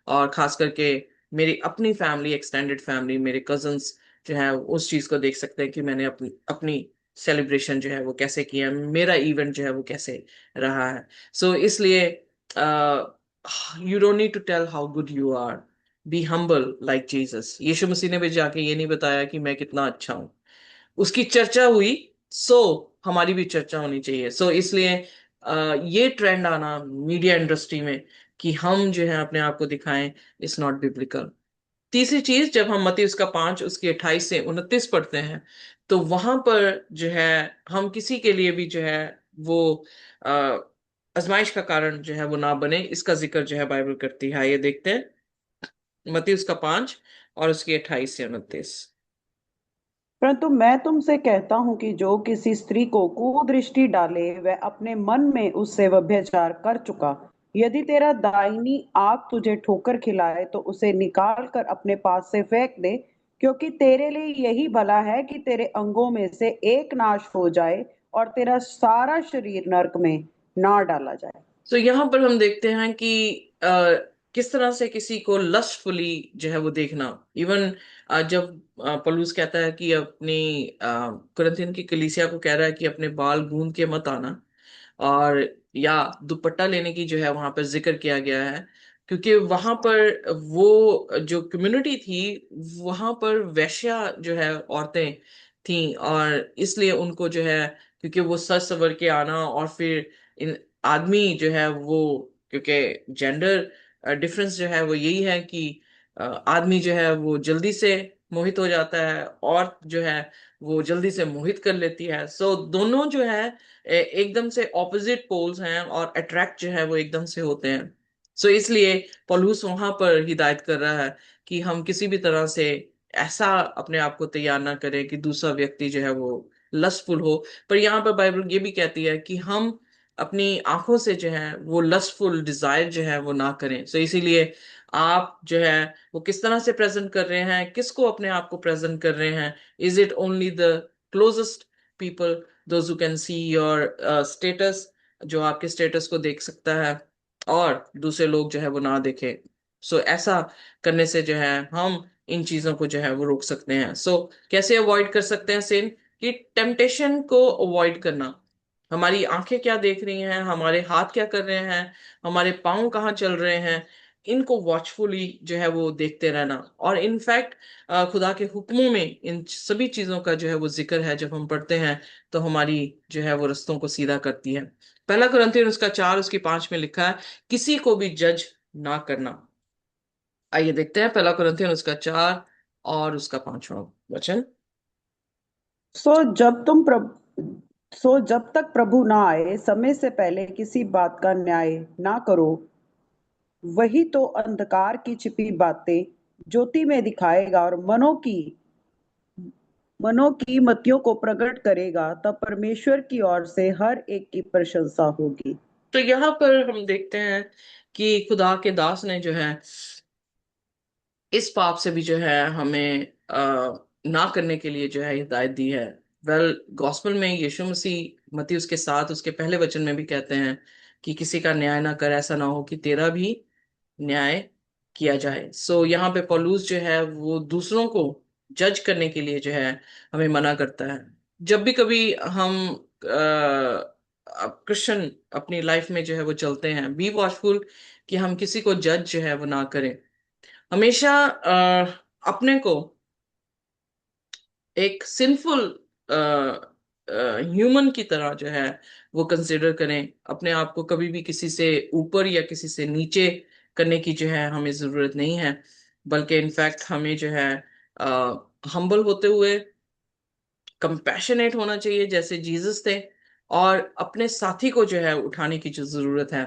और खास करके मेरी अपनी फैमिली, एक्सटेंडेड फैमिली, मेरे कजन्स जो है उस चीज को देख सकते हैं कि मैंने अपनी अपनी सेलिब्रेशन जो है वो कैसे किया, मेरा इवेंट जो है वो कैसे रहा है। सो इसलिए you don't need to tell how good you are. Be humble like Jesus. यीशु मसीह ने भी जाके ये नहीं बताया कि मैं कितना अच्छा हूं। उसकी चर्चा हुई, सो हमारी भी चर्चा होनी चाहिए। सो इसलिए ये ट्रेंड आना मीडिया इंडस्ट्री में कि हम जो है अपने आप को दिखाएं, इट्स नॉट बिब्लिकल। तीसरी चीज, जब हम मत्ती उसका 5 उसकी 28 से 29 पढ़ते हैं, तो वहां पर जो है हम किसी के लिए भी जो है वो अ, आजमाइश का कारण जो है वो ना बने, इसका जिक्र जो है बाइबल करती है। ये देखते हैं मत्ती उसका 5 और उसकी 28 से 29। परंतु मैं तुमसे कहता हूँ कि जो किसी स्त्री को कुदृष्टि डाले, वह अपने मन में उससे व्यभिचार कर चुका। यदि तेरा दाहिनी आँख तुझे ठोकर खिलाए तो उसे निकाल कर अपने पास से फेंक दे, क्योंकि तेरे लिए यही भला है कि तेरे अंगों में से एक नाश हो जाए और तेरा सारा शरीर नरक में ना डाला जाए। तो यहाँ पर हम देखते हैं कि अ, किस तरह से किसी को लस्टफुली जो है वो देखना। इवन जब पौलुस कहता है कि अपनी कुरिन्थियन की कलीसिया को कह रहा है कि अपने बाल गूंद के मत आना, और या दुपट्टा लेने की जो है वहां पर जिक्र किया गया है, क्योंकि वहां पर वो जो कम्युनिटी थी वहां पर वैश्या जो है औरतें थीं, और इसलिए उनको जो है, क्योंकि वो सज सवर के आना, और फिर इन आदमी जो है वो, क्योंकि जेंडर डिफरेंस जो है वो यही है कि आदमी जो है वो जल्दी से मोहित हो जाता है, और जो है वो जल्दी से मोहित कर लेती है। सो दोनों जो है एकदम से ऑपोजिट पोल्स हैं, और अट्रैक्ट जो है वो एकदम से होते हैं। सो इसलिए पौलुस वहां पर हिदायत कर रहा है कि हम किसी भी तरह से ऐसा अपने आप को तैयार ना करें कि दूसरा व्यक्ति जो है वो लस्टफुल हो। पर यहाँ पर बाइबल ये भी कहती है कि हम अपनी आंखों से जो है वो लस्टफुल डिजायर जो है वो ना करें। सो इसीलिए आप जो है वो किस तरह से प्रेजेंट कर रहे हैं, किसको अपने आप को प्रेजेंट कर रहे हैं। Is it only the closest people, those who can see your status, जो आपके स्टेटस को देख सकता है, और दूसरे लोग जो है वो ना देखे। सो ऐसा करने से जो है हम इन चीजों को जो है वो रोक सकते हैं। सो कैसे अवॉइड कर सकते हैं सिन? कि टेम्पटेशन को अवॉइड करना। हमारी आंखें क्या देख रही हैं, हमारे हाथ क्या कर रहे हैं, हमारे पाँव कहाँ चल रहे हैं, इनको वॉचफुली जो है वो देखते रहना। और इनफैक्ट खुदा के हुक्मों में इन सभी चीजों का जो है वो जिक्र है, जब हम पढ़ते हैं तो हमारी जो है वो रस्तों को सीधा करती है। पहला कुरिन्थियन उसका 4 उसकी 5 में लिखा है, किसी को भी जज ना करना। आइए देखते हैं पहला कुरिन्थियन उसका 4 और उसका 5वां वचन। सो जब तुम प्रभु सो जब तक प्रभु ना आए, समय से पहले किसी बात का न्याय ना करो। वही तो अंधकार की छिपी बातें ज्योति में दिखाएगा और मनों की मतियों को प्रकट करेगा। तब परमेश्वर की ओर से हर एक की प्रशंसा होगी। तो यहाँ पर हम देखते हैं कि खुदा के दास ने जो है इस पाप से भी जो है हमें ना करने के लिए जो है हिदायत दी है। गॉस्पेल में यीशु मसीह मत्ती उसके साथ उसके पहले वचन में भी कहते हैं कि किसी का न्याय ना कर, ऐसा ना हो कि तेरा भी न्याय किया जाए। सो यहाँ पे पौलुस जो है वो दूसरों को जज करने के लिए जो है हमें मना करता है। जब भी कभी हम क्रिश्चियन अपनी लाइफ में जो है वो चलते हैं, बी वॉचफुल कि हम किसी को जज जो है वो ना करें। हमेशा अपने को एक सिंफुल ह्यूमन की तरह जो है वो कंसिडर करें। अपने आप को कभी भी किसी से ऊपर या किसी से नीचे करने की जो है हमें जरूरत नहीं है, बल्कि इनफैक्ट हमें जो है हम्बल होते हुए कंपैशनेट होना चाहिए जैसे जीसस थे, और अपने साथी को जो है उठाने की जो जरूरत है।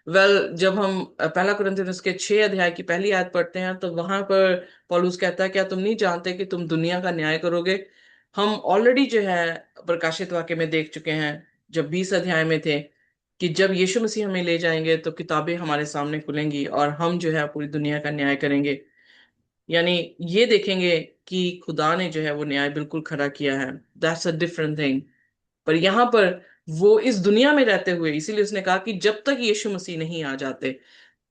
जब हम पहला कुरिन्थियन उसके 6 अध्याय की पहली आयत पढ़ते हैं तो वहां पर पौलुस कहता है, क्या तुम नहीं जानते कि तुम दुनिया का न्याय करोगे? हम ऑलरेडी जो है प्रकाशित वाक्य में देख चुके हैं, जब 20 अध्याय में थे, कि जब यीशु मसीह हमें ले जाएंगे तो किताबें हमारे सामने खुलेंगी और हम जो है पूरी दुनिया का न्याय करेंगे। यानी ये देखेंगे कि खुदा ने जो है वो न्याय बिल्कुल खड़ा किया है। That's a different thing. पर यहाँ पर वो इस दुनिया में रहते हुए, इसीलिए उसने कहा कि जब तक यीशु मसीह नहीं आ जाते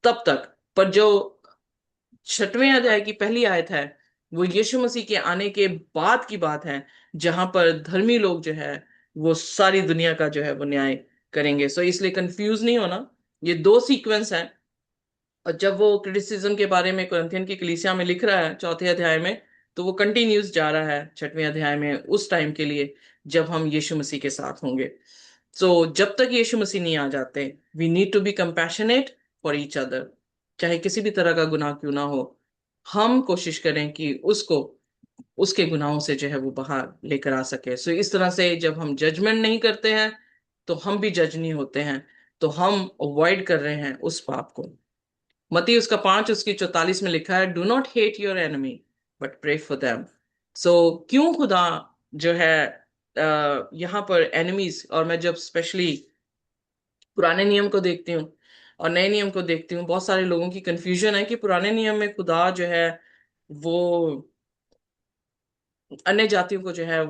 तब तक। पर जो 6वें अध्याय की पहली आयत है, वो यीशु मसीह के आने के बाद की बात है, जहां पर धर्मी लोग जो है वो सारी दुनिया का जो है वो न्याय करेंगे। सो इसलिए कंफ्यूज नहीं होना, ये दो सीक्वेंस हैं। और जब वो क्रिटिसिज्म के बारे में कुरिन्थियन की कलीसिया में लिख रहा है 4 अध्याय में, तो वो कंटिन्यूस जा रहा है 6वें अध्याय में उस टाइम के लिए जब हम यीशु मसीह के साथ होंगे। सो जब तक यीशु मसीह नहीं आ जाते, we need to be compassionate for each other. चाहे किसी भी तरह का गुनाह क्यों ना हो, हम कोशिश करें कि उसको उसके गुनाहों से जो है वो बाहर लेकर आ सके। सो इस तरह से जब हम जजमेंट नहीं करते हैं तो हम भी जज नहीं होते हैं, तो हम अवॉइड कर रहे हैं उस पाप को। मत्ती उसका 5 उसकी 44 में लिखा है, do not hate your enemy but pray for them. So क्यों खुदा जो है यहाँ पर एनिमीज, और मैं जब स्पेशली पुराने नियम को देखती हूँ और नए नियम को देखती हूँ, बहुत सारे लोगों की कंफ्यूजन है कि पुराने नियम में खुदा जो है वो अन्य जातियों को जो है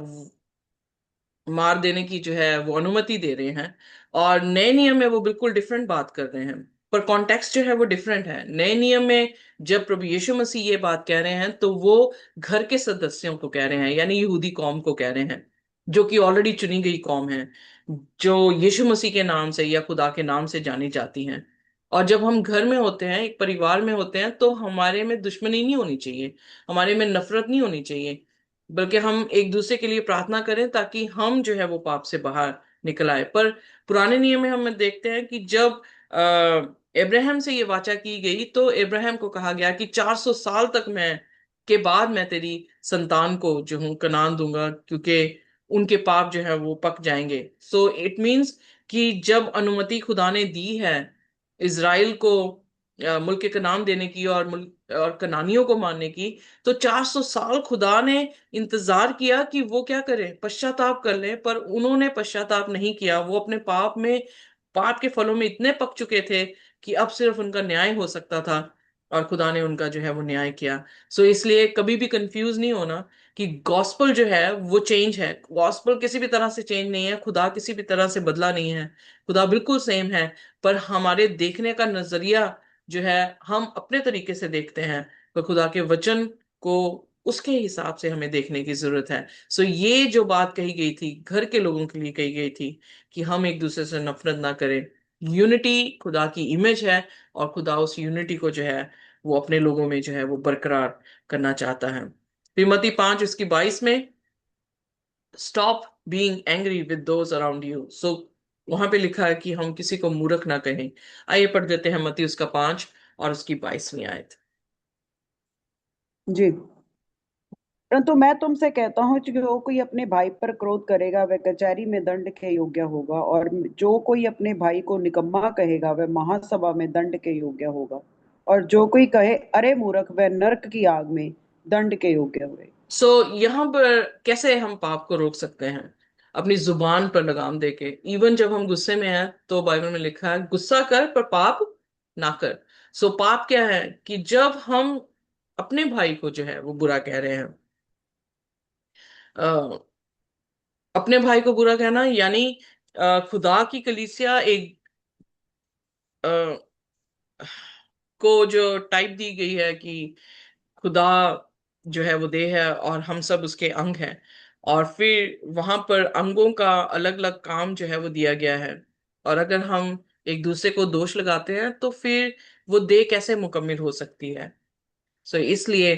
मार देने की जो है वो अनुमति दे रहे हैं, और नए नियम में वो बिल्कुल डिफरेंट बात कर रहे हैं। पर कॉन्टेक्स्ट जो है वो डिफरेंट है। नए नियम में जब प्रभु यीशु मसीह ये बात कह रहे हैं तो वो घर के सदस्यों को कह रहे हैं, यानी यहूदी कौम को कह रहे हैं, जो कि ऑलरेडी चुनी गई कौम है, जो यीशु मसीह के नाम से या खुदा के नाम से जानी जाती हैं। और जब हम घर में होते हैं, एक परिवार में होते हैं, तो हमारे में दुश्मनी नहीं होनी चाहिए, हमारे में नफरत नहीं होनी चाहिए, बल्कि हम एक दूसरे के लिए प्रार्थना करें ताकि हम जो है वो पाप से बाहर निकल आए। पर पुराने नियम में हम देखते हैं कि जब इब्राहिम से ये वाचा की गई तो इब्राहिम को कहा गया कि 400 साल तक मैं के बाद मैं तेरी संतान को जो हूं कनान दूंगा, क्योंकि उनके पाप जो है वो पक जाएंगे। सो इट मीन्स कि जब अनुमति खुदा ने दी है इज़राइल को मुल्क कनान देने की और मुल्क और कनानियों को मारने की, तो 400 साल खुदा ने इंतजार किया कि वो क्या करें, पश्चाताप कर लें। पर उन्होंने पश्चाताप नहीं किया, वो अपने पाप में पाप के फलों में इतने पक चुके थे कि अब सिर्फ उनका न्याय हो सकता था, और खुदा ने उनका जो है वो न्याय किया। सो इसलिए कभी भी कंफ्यूज नहीं होना कि गॉस्पल जो है वो चेंज है। गॉस्पल किसी भी तरह से चेंज नहीं है, खुदा किसी भी तरह से बदला नहीं है, खुदा बिल्कुल सेम है। पर हमारे देखने का नजरिया जो है, हम अपने तरीके से देखते हैं, पर खुदा के वचन को उसके हिसाब से हमें देखने की जरूरत है। सो ये जो बात कही गई थी, घर के लोगों के लिए कही गई थी, कि हम एक दूसरे से नफरत ना करें। यूनिटी खुदा की इमेज है, और खुदा उस यूनिटी को जो है वो अपने लोगों में जो है वो बरकरार करना चाहता है। तिमोथी 5:22 में, stop being angry with those around you. So वहां पे लिखा है कि हम किसी को मूर्ख ना कहें। आइए पढ़ देते हैं मत्ती उसका 5 और उसकी 22वीं आयत। जी। परंतु मैं तुमसे कहता हूँ कि जो कोई अपने भाई पर क्रोध करेगा वह कचहरी में दंड के योग्य होगा, और जो कोई अपने भाई को निकम्मा कहेगा वह महासभा में दंड के योग्य होगा, और जो कोई कहे अरे मूर्ख वह नरक की आग में दंड के योग्य हुए। सो यहाँ पर कैसे हम पाप को रोक सकते हैं? अपनी जुबान पर लगाम देके। इवन जब हम गुस्से में हैं तो बाइबल में लिखा है, गुस्सा कर पर पाप ना कर। सो पाप क्या है? कि जब हम अपने भाई को जो है वो बुरा कह रहे हैं। अ, अपने भाई को बुरा कहना यानी खुदा की कलीसिया एक अ, को जो टाइप दी गई है कि खुदा जो है वो देह है और हम सब उसके अंग हैं, और फिर वहां पर अंगों का अलग अलग काम जो है वो दिया गया है। और अगर हम एक दूसरे को दोष लगाते हैं तो फिर वो देह कैसे मुकम्मल हो सकती है? सो इसलिए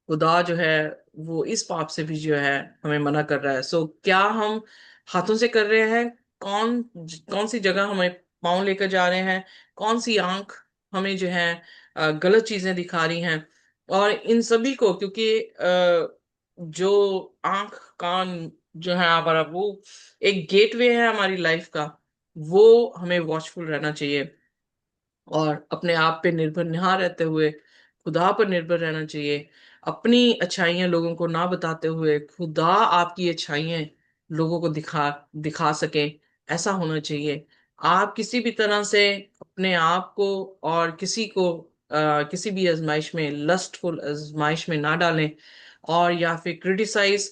खुदा जो है वो इस पाप से भी जो है हमें मना कर रहा है। सो क्या हम हाथों से कर रहे हैं? कौन कौन सी जगह हमें पाँव लेकर जा रहे हैं? कौन सी आंख हमें जो है गलत चीजें दिखा रही हैं? और इन सभी को, क्योंकि जो आंख कान जो है हमारा, वो एक गेटवे है हमारी लाइफ का, वो हमें वॉचफुल रहना चाहिए। और अपने आप पे निर्भर ना रहते हुए खुदा पर निर्भर रहना चाहिए। अपनी अच्छाइयां लोगों को ना बताते हुए खुदा आपकी अच्छाइयां लोगों को दिखा दिखा सके, ऐसा होना चाहिए। आप किसी भी तरह से अपने आप को और किसी को किसी भी आजमाइश में, लस्टफुल आजमाइश में ना डालें, और या फिर क्रिटिसाइज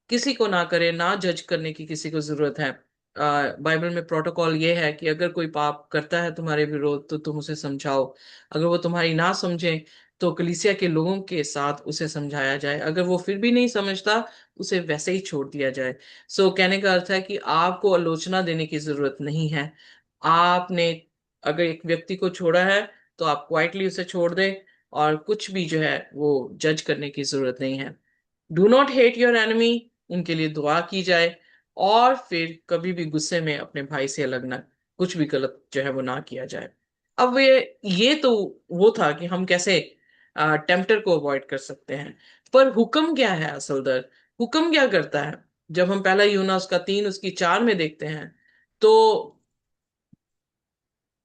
किसी को ना करें। ना जज करने की किसी को जरूरत है। बाइबल में प्रोटोकॉल ये है कि अगर कोई पाप करता है तुम्हारे विरोध तो तुम उसे समझाओ। अगर वो तुम्हारी ना समझे तो कलीसिया के लोगों के साथ उसे समझाया जाए। अगर वो फिर भी नहीं समझता, उसे वैसे ही छोड़ दिया जाए। सो कहने का अर्थ है कि आपको आलोचना देने की जरूरत नहीं है। आपने अगर एक व्यक्ति को छोड़ा है तो आप क्वाइटली उसे छोड़ दें, और कुछ भी जो है वो जज करने की जरूरत नहीं है। Do not hate your enemy, उनके लिए दुआ की जाए, और फिर कभी भी गुस्से में अपने भाई से अलग ना, कुछ भी गलत जो है वो ना किया जाए। अब ये तो वो था कि हम कैसे टेम्पटर को अवॉइड कर सकते हैं। पर हुक्म क्या है असल दर? हुक्म क्या करता है? जब हम पहला यूना उसका 3 उसकी 4 में देखते हैं, तो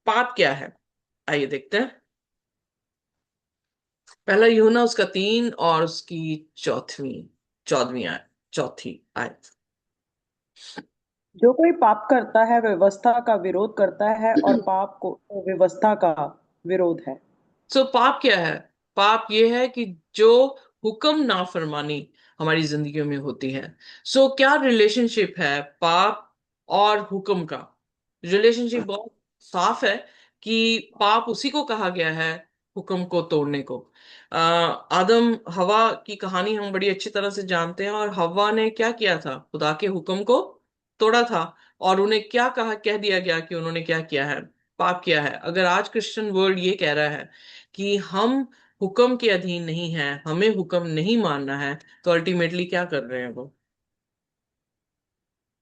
पाप क्या है? आइए देखते हैं। पहला यूना उसका 3 और उसकी चौथवी 14वीं आयत, चौथी आयत। जो कोई पाप करता है व्यवस्था का विरोध करता है, और पाप को व्यवस्था का विरोध है। सो पाप क्या है? पाप ये है कि जो हुक्म नाफरमानी हमारी जिंदगियों में होती है। सो क्या रिलेशनशिप है पाप और हुक्म का? रिलेशनशिप बहुत साफ है कि पाप उसी को कहा गया है हुक्म को तोड़ने को। आदम हवा की कहानी हम बड़ी अच्छी तरह से जानते हैं, और हवा ने क्या किया था? खुदा के हुक्म को तोड़ा था। और उन्हें क्या कहा, कह दिया गया कि उन्होंने क्या किया है? पाप किया है। अगर आज क्रिश्चियन वर्ल्ड ये कह रहा है कि हम हुक्म के अधीन नहीं हैं, हमें हुक्म नहीं मानना है, तो अल्टीमेटली क्या कर रहे हैं वो?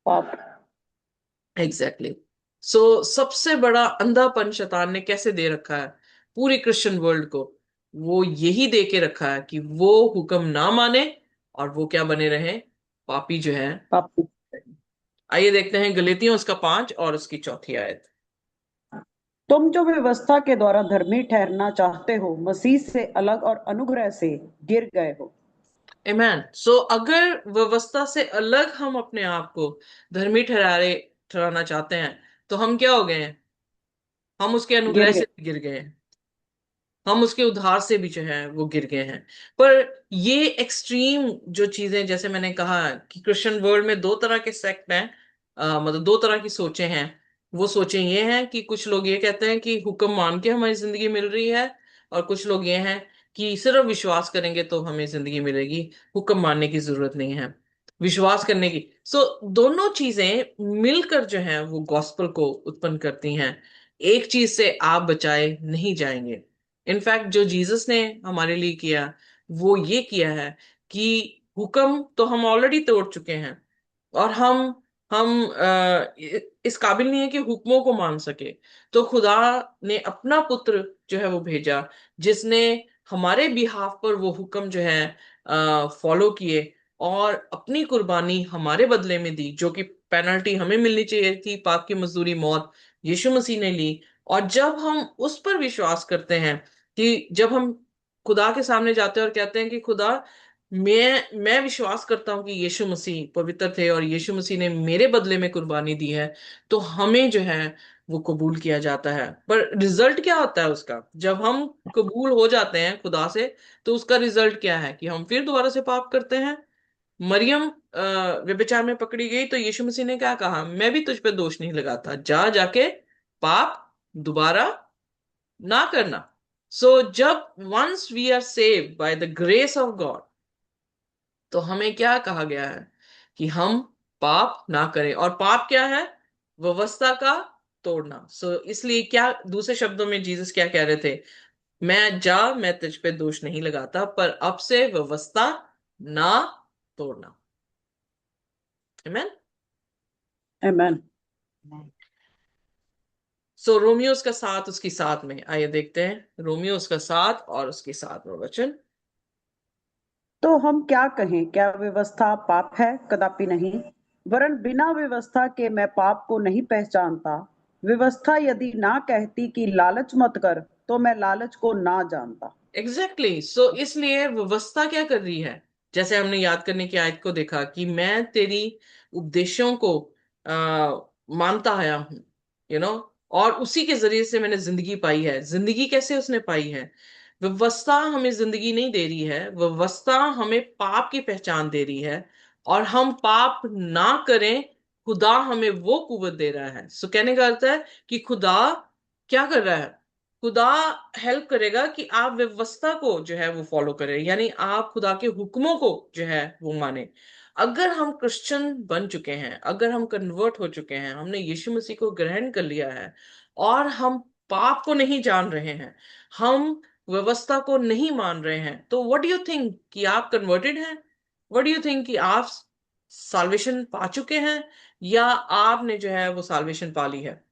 पाप। Exactly exactly. सबसे बड़ा अंधापन शैतान ने कैसे दे रखा है पूरी क्रिश्चियन वर्ल्ड को? वो यही दे के रखा है कि वो हुक्म ना माने, और वो क्या बने रहे? पापी जो है। पाप। आइए देखते हैं गलातियों उसका 5 और उसकी चौथी आयत। तुम जो व्यवस्था के द्वारा धर्मी ठहरना चाहते हो, मसीह से अलग और अनुग्रह से गिर गए हो। Amen. अगर व्यवस्था से अलग हम अपने आप को धर्मी ठहराना चाहते हैं, तो हम क्या हो गए हैं? हम उसके गिर अनुग्रह गए। से गिर गए हैं, हम उसके उद्धार से भी जो है वो गिर गए हैं। पर ये एक्सट्रीम जो चीजें, जैसे मैंने कहा कि क्रिश्चियन वर्ल्ड में दो तरह के सेक्ट हैं, मतलब दो तरह की सोचें हैं। वो सोचें ये हैं कि कुछ लोग ये कहते हैं कि हुक्म मान के हमारी जिंदगी मिल रही है, और कुछ लोग ये हैं कि सिर्फ विश्वास करेंगे तो हमें जिंदगी मिलेगी, हुक्म मानने की जरूरत नहीं है, विश्वास करने की। सो दोनों चीजें मिलकर जो है वो गॉस्पल को उत्पन्न करती हैं। एक चीज से आप बचाए नहीं जाएंगे। इनफैक्ट जो जीसस ने हमारे लिए किया वो ये किया है कि हुक्म तो हम ऑलरेडी तोड़ चुके हैं, और हम इस काबिल नहीं है कि हुक्मों को मान सके। तो खुदा ने अपना पुत्र जो है वो भेजा, जिसने हमारे बिहाफ पर वो हुक्म जो है फॉलो किए, और अपनी कुर्बानी हमारे बदले में दी, जो कि पेनल्टी हमें मिलनी चाहिए थी, पाप की मजदूरी मौत, यीशु मसीह ने ली। और जब हम उस पर विश्वास करते हैं, कि जब हम खुदा के सामने जाते हैं और कहते हैं कि खुदा, मैं विश्वास करता हूं कि यीशु मसीह पवित्र थे और यीशु मसीह ने मेरे बदले में कुर्बानी दी है, तो हमें जो है वो कबूल किया जाता है। पर रिजल्ट क्या होता है उसका, जब हम कबूल हो जाते हैं खुदा से, तो उसका रिजल्ट क्या है कि हम फिर दोबारा से पाप करते हैं। मरियम व्यभिचार में पकड़ी गई, तो यीशु मसीह ने क्या कहा, मैं भी तुझ पे दोष नहीं लगाता, जा जाके पाप दोबारा ना करना। सो जब once we are saved by the grace of God, तो हमें क्या कहा गया है कि हम पाप ना करें। और पाप क्या है, व्यवस्था का तोड़ना। इसलिए क्या, दूसरे शब्दों में जीसस क्या कह रहे थे, मैं तुझ पे दोष नहीं लगाता, पर अब से व्यवस्था ना तोड़ना। आमेन। आमेन। रोमियो उसका साथ, उसकी साथ में आइए देखते हैं रोमियो उसका साथ और उसकी साथ में वचन। तो हम क्या कहें, क्या व्यवस्था पाप है? कदापि नहीं। वरन बिना व्यवस्था के मैं पाप को नहीं पहचानता। व्यवस्था यदि ना कहती कि लालच मत कर, तो मैं लालच को ना जानता। एग्जैक्टली इसलिए व्यवस्था क्या कर रही है, जैसे हमने याद करने की आयत को देखा कि मैं तेरी उपदेशों को मानता आया हूं, और उसी के जरिए से मैंने जिंदगी पाई है। जिंदगी कैसे उसने पाई है, व्यवस्था हमें जिंदगी नहीं दे रही है, व्यवस्था हमें पाप की पहचान दे रही है, और हम पाप ना करें, खुदा हमें वो कुवत दे रहा है। कहने का अर्थ है कि खुदा क्या कर रहा है, खुदा हेल्प करेगा कि आप व्यवस्था को जो है वो फॉलो करें, यानी आप खुदा के हुक्मों को जो है वो माने। अगर हम क्रिश्चियन बन चुके हैं, अगर हम कन्वर्ट हो चुके हैं, हमने यीशु मसीह को ग्रहण कर लिया है, और हम पाप को नहीं जान रहे हैं, हम व्यवस्था को नहीं मान रहे हैं, तो व्हाट डू यू थिंक कि आप कन्वर्टेड हैं? व्हाट डू यू थिंक कि आप साल्वेशन पा चुके हैं, या आपने जो है वो साल्वेशन पा ली है?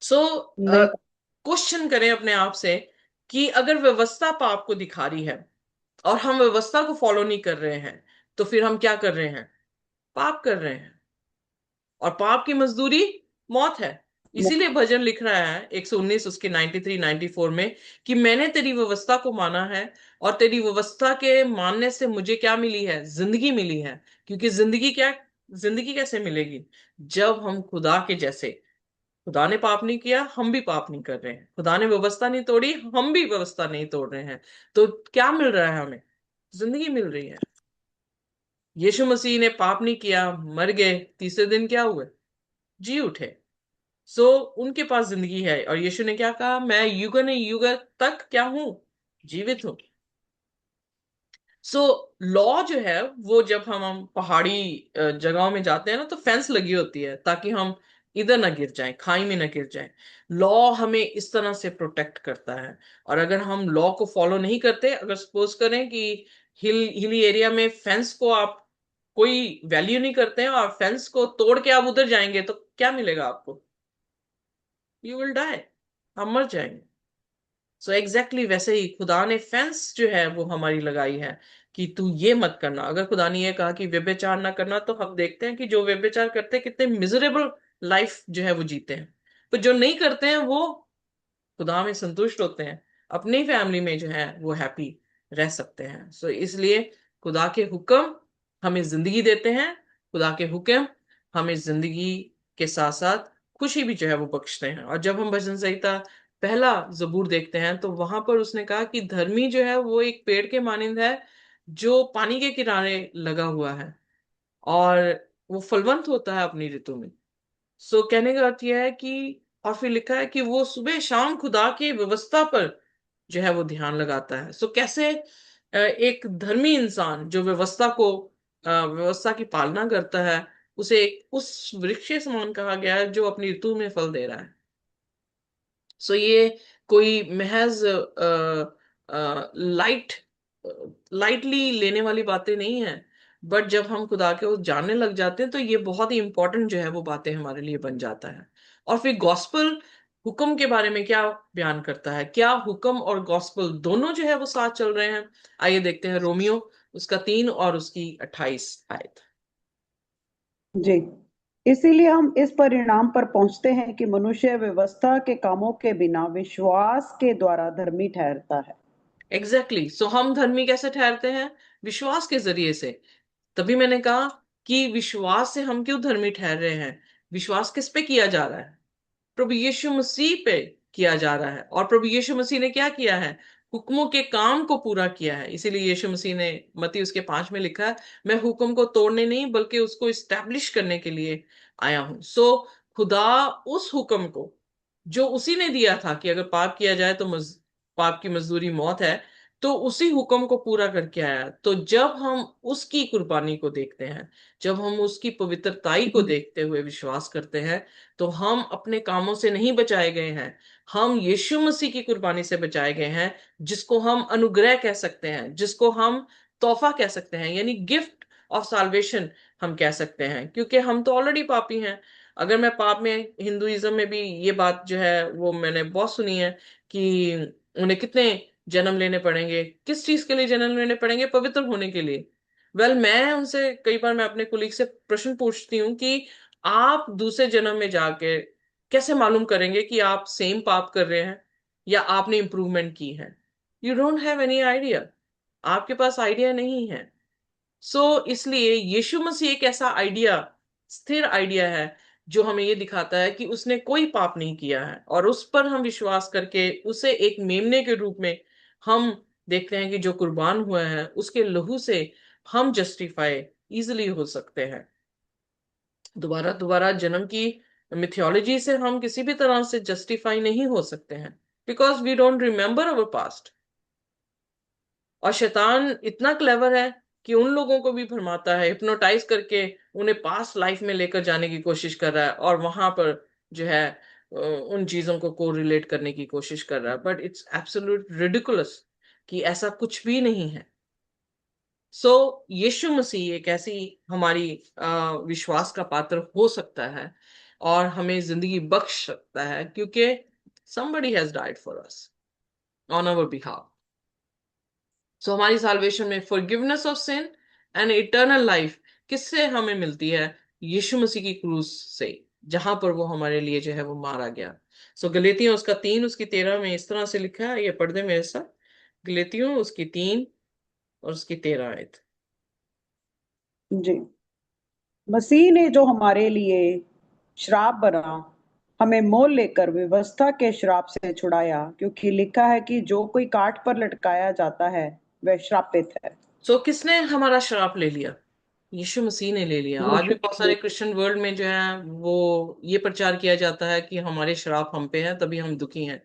सो नहीं। क्वेश्चन करें अपने आप से कि अगर व्यवस्था पाप को दिखा रही है, और हम व्यवस्था को फॉलो नहीं कर रहे हैं, तो फिर हम क्या कर रहे हैं, पाप कर रहे हैं। और पाप की मजदूरी मौत है। इसीलिए भजन लिख रहा है 119 उसके 93 94 में, कि मैंने तेरी व्यवस्था को माना है, और तेरी व्यवस्था के मानने से मुझे क्या मिली है, जिंदगी मिली है। क्योंकि जिंदगी कैसे मिलेगी, जब हम खुदा के जैसे, खुदा ने पाप नहीं किया, हम भी पाप नहीं कर रहे हैं, खुदा ने व्यवस्था नहीं तोड़ी, हम भी व्यवस्था नहीं तोड़ रहे हैं, तो क्या मिल रहा है हमें, जिंदगी मिल रही है। यीशु मसीह ने पाप नहीं किया, मर गए, तीसरे दिन क्या हुए, जी उठे। उनके पास जिंदगी है, और यीशु ने क्या कहा, मैं युग ने युग तक क्या हूं, जीवित हूं। सो लॉ जो है वो, जब हम पहाड़ी जगहों में जाते हैं ना, तो फेंस लगी होती है ताकि हम इधर ना गिर जाएं, खाई में ना गिर जाएं। लॉ हमें इस तरह से प्रोटेक्ट करता है। और अगर हम लॉ को फॉलो नहीं करते, अगर सपोज करें कि हिली एरिया में फेंस को आप कोई वैल्यू नहीं करते हैं, और फेंस को तोड़ के आप उधर जाएंगे, तो क्या मिलेगा आपको, यू विल डाई, हम मर जाएंगे। एग्जैक्टली वैसे ही खुदा ने फेंस जो है वो हमारी लगाई है, कि तू ये मत करना। अगर खुदा ने ये कहा कि व्यभिचार ना करना, तो हम देखते हैं कि जो व्यभिचार करते हैं कितने मिजरेबल लाइफ जो है वो जीते हैं। पर जो नहीं करते हैं वो खुदा में संतुष्ट होते हैं, अपनी फैमिली में जो है वो हैप्पी रह सकते हैं। इसलिए खुदा के हुक्म हमें जिंदगी देते हैं, खुदा के हुक्म हमें जिंदगी के साथ साथ खुशी भी जो है वो बख्शते हैं। और जब हम भजन संहिता पहला जबूर देखते हैं तो वहां पर उसने कहा कि धर्मी जो है वो एक पेड़ के मानिंद है जो पानी के किनारे लगा हुआ है, और वो फलवंत होता है अपनी ऋतु में। सो कहने का अर्थ यह है कि, और फिर लिखा है कि वो सुबह शाम खुदा की व्यवस्था पर जो है वो ध्यान लगाता है। सो कैसे एक धर्मी इंसान जो व्यवस्था की पालना करता है, उसे एक उस वृक्ष के समान कहा गया है जो अपनी ऋतु में फल दे रहा है। सो ये कोई महज लाइट लाइटली लेने वाली बातें नहीं है, बट जब हम खुदा के उस जानने लग जाते हैं तो ये बहुत ही इंपॉर्टेंट जो है वो बातें हमारे लिए बन जाता है। और फिर गॉस्पल हुक्म के बारे में क्या बयान करता है? क्या हुक्म और गॉस्पल दोनों जो है वो साथ चल रहे हैं? आइए देखते हैं रोमियो उसका 3 और उसकी 28 आयत। जी, इसीलिए हम इस परिणाम पर पहुंचते हैं कि मनुष्य व्यवस्था के कामों के बिना विश्वास के द्वारा धर्मी ठहरता है। एग्जैक्टली सो हम धर्मी कैसे ठहरते हैं? विश्वास के जरिए से। तभी मैंने कहा कि विश्वास से हम क्यों धर्मी ठहर रहे हैं। विश्वास किस पे किया जा रहा है? प्रभु यीशु मसीह पे किया जा रहा है। और प्रभु यीशु मसीह ने क्या किया है? हुक्मों के काम को पूरा किया है। इसीलिए यीशु मसीह ने मत्ती उसके 5 में लिखा है, मैं हुक्म को तोड़ने नहीं बल्कि उसको इस्टेब्लिश करने के लिए आया हूं। सो खुदा उस हुक्म को जो उसी ने दिया था कि अगर पाप किया जाए तो पाप की मजदूरी मौत है, तो उसी हुक्म को पूरा करके आया। तो जब हम उसकी कुर्बानी को देखते हैं, जब हम उसकी पवित्रताई को देखते हुए विश्वास करते हैं, तो हम अपने कामों से नहीं बचाए गए हैं, हम यीशु मसीह की कुर्बानी से बचाए गए हैं, जिसको हम अनुग्रह कह सकते हैं, जिसको हम तोहफा कह सकते हैं, यानी गिफ्ट ऑफ साल्वेशन हम कह सकते हैं, क्योंकि हम तो ऑलरेडी पापी हैं। अगर मैं पाप में, हिंदुइज्म में भी ये बात जो है वो मैंने बहुत सुनी है कि उन्हें कितने जन्म लेने पड़ेंगे, किस चीज के लिए जन्म लेने पड़ेंगे? पवित्र होने के लिए। मैं उनसे कई बार मैं अपने कुलीग से प्रश्न पूछती हूँ कि आप दूसरे जन्म में जाके कैसे मालूम करेंगे कि आप सेम पाप कर रहे हैं या आपने इंप्रूवमेंट की है? You don't have any idea. आपके पास आइडिया नहीं है। इसलिए यीशु मसीह एक ऐसा आइडिया, स्थिर आइडिया है, जो हमें ये दिखाता है कि उसने कोई पाप नहीं किया है, और उस पर हम विश्वास करके उसे एक मेमने के रूप में हम देखते हैं कि जो कुर्बान हुआ है उसके लहू से हम जस्टिफाई इजिली हो सकते हैं। दोबारा दोबारा जन्म की मिथियोलॉजी से हम किसी भी तरह से जस्टिफाई नहीं हो सकते हैं, because we don't remember our past. और शैतान इतना क्लेवर है कि उन लोगों को भी भरमाता है, हिप्नोटाइज करके उन्हें पास्ट लाइफ में लेकर जाने की कोशिश कर रहा है, और वहां पर जो है उन चीजों को कोरिलेट करने की कोशिश कर रहा है। बट इट्स एब्सोल्यूट रिडिकुलस कि ऐसा कुछ भी नहीं है। यीशु मसीह एक ऐसी हमारी विश्वास का पात्र हो सकता है और हमें जिंदगी बख्श सकता है, क्योंकि somebody has died for us on our behalf। हमारी साल्वेशन में forgiveness of sin and eternal life किससे हमें मिलती है? यीशु मसीह की क्रूस से, जहां पर वो हमारे लिए जो है वो मारा गया। गलेतियों उसका 3 उसकी 13 में इस तरह से लिखा है, ये पढ़ दे मेरे साथ। गलेतियों उसकी 3 और उसकी 13 आयत। जी, मसीह ने जो हमारे लिए श्राप बना, हमें मोल लेकर व्यवस्था के श्राप से छुड़ाया, क्योंकि लिखा है कि जो कोई काट पर लटकाया जाता है वह श्रापित है। किसने हमारा श्राप ले लिया? यीशु मसीह ने ले लिया। आज भी यीशु बहुत ने। सारे क्रिश्चियन वर्ल्ड में जो है वो ये प्रचार किया जाता है कि हमारे श्राप हम पे हैं तभी हम दुखी हैं।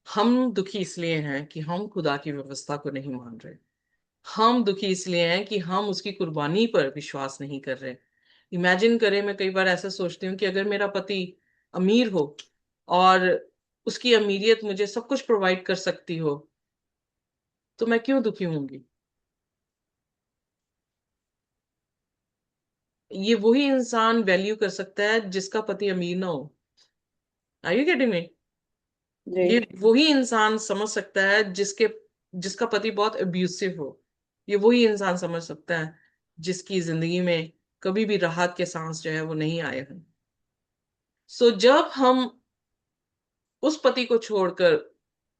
हम दुखी इसलिए हैं कि हम खुदा की व्यवस्था को नहीं मान रहे। हम दुखी इसलिए हैं कि हम उसकी कुर्बानी पर विश्वास नहीं कर रहे। इमेजिन करें, मैं कई बार ऐसा सोचती हूँ कि अगर मेरा पति अमीर हो और उसकी अमीरियत मुझे सब कुछ प्रोवाइड कर सकती हो, तो मैं क्यों दुखी होंगी? ये वही इंसान वैल्यू कर सकता है जिसका पति अमीर ना हो। Are you getting me? जी। ये वही इंसान समझ सकता है जिसका पति बहुत अब्यूसिव हो। ये वही इंसान समझ सकता है जिसकी जिंदगी में कभी भी राहत के सांस जो है वो नहीं आए हैं। जब हम उस पति को छोड़कर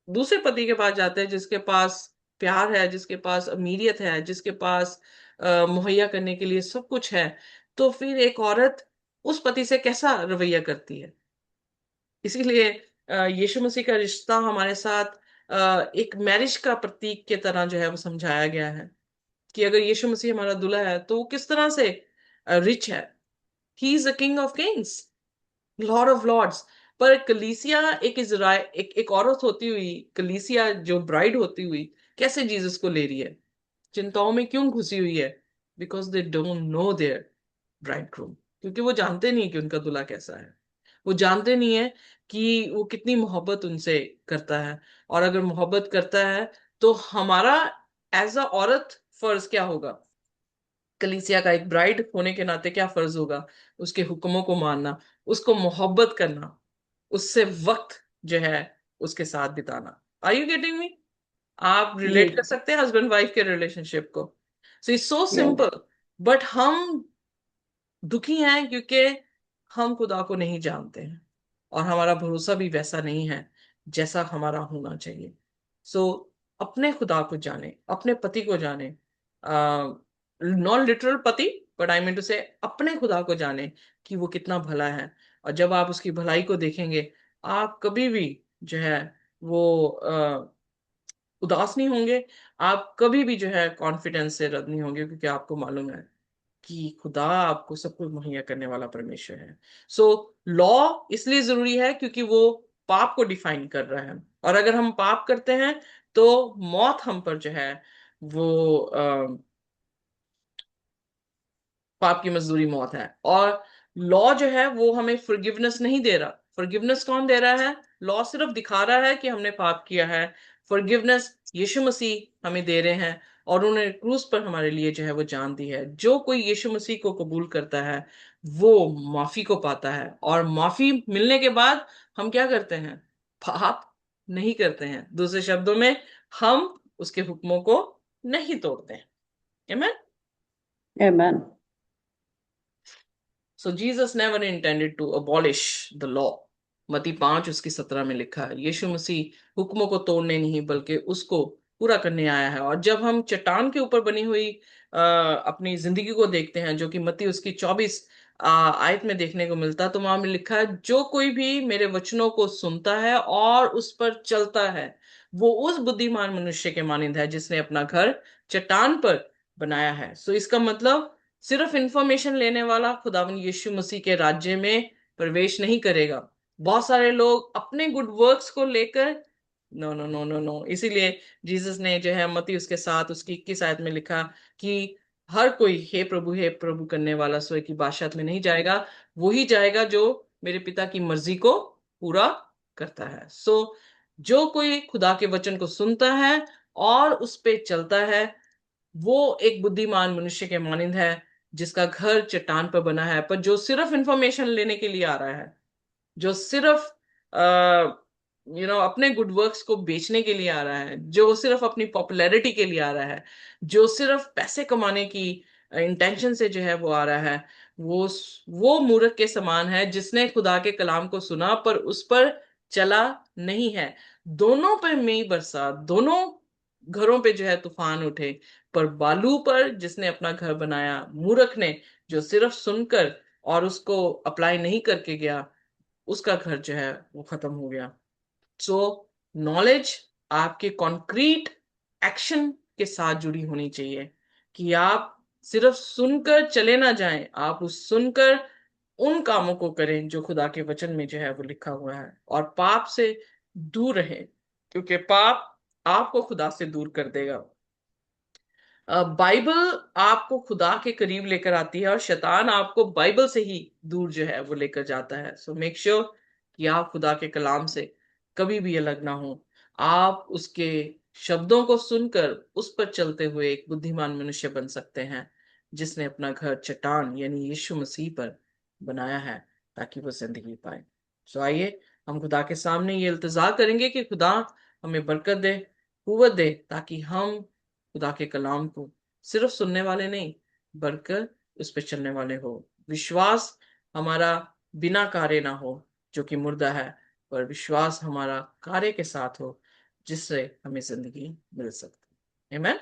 दूसरे पति के पास जाते हैं जिसके पास प्यार है, जिसके पास अमीरियत है, जिसके पास मुहैया करने के लिए सब कुछ है, तो फिर एक औरत उस पति से कैसा रवैया करती है? इसीलिए यीशु मसीह का रिश्ता हमारे साथ एक मैरिज का प्रतीक के तरह जो है वो समझाया गया है कि अगर यीशु मसीह हमारा दूल्हा है तो वो किस तरह से रिच है। He is a king of kings, lord of lords. पर कलीसिया एक इजराइल एक औरत होती हुई, कलीसिया जो ब्राइड होती हुई कैसे जीसस को ले रही है, चिंताओं में क्यों घुसी हुई है? Because they don't know their bridegroom. क्योंकि वो जानते नहीं कि उनका दूल्हा कैसा है। वो जानते नहीं है कि वो कितनी मोहब्बत उनसे करता है। और अगर मोहब्बत करता है तो हमारा एज अ औरत फर्ज क्या होगा, कलीसिया का एक ब्राइड होने के नाते क्या फर्ज होगा? उसके हुक्मों को मानना, उसको मोहब्बत करना, उससे वक्त जो है उसके साथ बिताना। Are you getting me? आप जी। रिलेट कर सकते हैं हस्बैंड वाइफ के रिलेशनशिप को? So it's so yes. Simple. But हम दुखी हैं क्योंकि हम खुदा को नहीं जानते हैं और हमारा भरोसा भी वैसा नहीं है जैसा हमारा होना चाहिए। सो अपने खुदा को जाने, अपने पति को जाने, नॉन लिटरल पति, बट आई मीन टू से अपने खुदा को जाने कि वो कितना भला है। और जब आप उसकी भलाई को देखेंगे, आप कभी भी जो है वो उदास नहीं होंगे। आप कभी भी जो है कॉन्फिडेंस से रद्द नहीं होंगे, क्योंकि आपको मालूम है कि खुदा आपको सब कुछ मुहैया करने वाला परमेश्वर है। सो लॉ इसलिए जरूरी है क्योंकि वो पाप को डिफाइन कर रहा है। और अगर हम पाप करते हैं तो मौत हम पर जो है वो पाप की मजदूरी मौत है। और लॉ जो है वो हमें फॉरगिवनेस नहीं दे रहा। फॉरगिवनेस कौन दे रहा है? लॉ सिर्फ दिखा रहा है कि हमने पाप किया है। फॉरगिवनेस यीशु मसीह हमें दे रहे हैं, और उन्होंने क्रूस पर हमारे लिए जो है वो जान दी है। जो कोई यीशु मसीह को कबूल करता है वो माफी को पाता है, और माफी मिलने के बाद हम क्या करते हैं? पाप नहीं करते हैं। दूसरे शब्दों में, हम उसके हुक्मों को नहीं तोड़ते हैं। Amen? आमेन। So Jesus never intended to abolish the law. मती 5 उसकी 17 में लिखा है, यीशु मसीह हुक्मों को तोड़ने नहीं बल्कि उसको पूरा करने आया है। और जब हम चट्टान के ऊपर बनी हुई अपनी जिंदगी को देखते हैं, जो कि मती उसकी 24 आयत में देखने को मिलता है, तो वहां में लिखा है, जो कोई भी मेरे वचनों को सुनता है और उस पर चलता है वो उस बुद्धिमान मनुष्य के मानिंद है जिसने अपना घर चट्टान पर बनाया है। सो इसका मतलब, सिर्फ इंफॉर्मेशन लेने वाला खुदावन यीशु मसीह के राज्य में प्रवेश नहीं करेगा। बहुत सारे लोग अपने गुड वर्क्स को लेकर, no no no no no, इसीलिए जीसस ने जो है मती उसके साथ उसकी 21 आयत में लिखा कि हर कोई हे प्रभु करने वाला स्वर्ग की बादशाहत में नहीं जाएगा, वही जाएगा जो मेरे पिता की मर्जी को पूरा करता है। सो जो कोई खुदा के वचन को सुनता है और उस पे चलता है वो एक बुद्धिमान मनुष्य के मानिंद है जिसका घर चट्टान पर बना है। पर जो सिर्फ इंफॉर्मेशन लेने के लिए आ रहा है, जो सिर्फ अपने गुड वर्क्स को बेचने के लिए आ रहा है, जो सिर्फ अपनी पॉपुलैरिटी के लिए आ रहा है, जो सिर्फ पैसे कमाने की इंटेंशन से जो है वो आ रहा है, वो वो मूर्ख के समान है जिसने खुदा के कलाम को सुना पर उस पर चला नहीं है। दोनों पर मई बरसा, दोनों घरों पे जो है तूफान उठे, पर बालू पर जिसने अपना घर बनाया, मूर्ख ने, जो सिर्फ सुनकर और उसको अप्लाई नहीं करके गया, उसका घर जो है वो खत्म हो गया। सो नॉलेज आपके कॉन्क्रीट एक्शन के साथ जुड़ी होनी चाहिए, कि आप सिर्फ सुनकर चले ना जाएं, आप उस सुनकर उन कामों को करें जो खुदा के वचन में जो है वो लिखा हुआ है, और पाप से दूर रहें, क्योंकि पाप आपको खुदा से दूर कर देगा। बाइबल आपको खुदा के करीब लेकर आती है और शैतान आपको बाइबल से ही दूर जो है वो लेकर जाता है। सो मेक श्योर कि आप खुदा के कलाम से कभी भी अलग ना हो। आप उसके शब्दों को सुनकर उस पर चलते हुए एक बुद्धिमान मनुष्य बन सकते हैं जिसने अपना घर चट्टान यानी यीशु मसीह पर बनाया है ताकि वो जिंदगी पाए। सो आइए हम खुदा के सामने ये इल्तिजा करेंगे कि खुदा हमें बरकत दे, कुव्वत दे, ताकि हम खुदा के कलाम को सिर्फ सुनने वाले नहीं बल्कि उस पर चलने वाले हो। विश्वास हमारा बिना कार्य ना हो जो कि मुर्दा है, पर विश्वास हमारा कार्य के साथ हो जिससे हमें जिंदगी मिल सकती है। आमीन।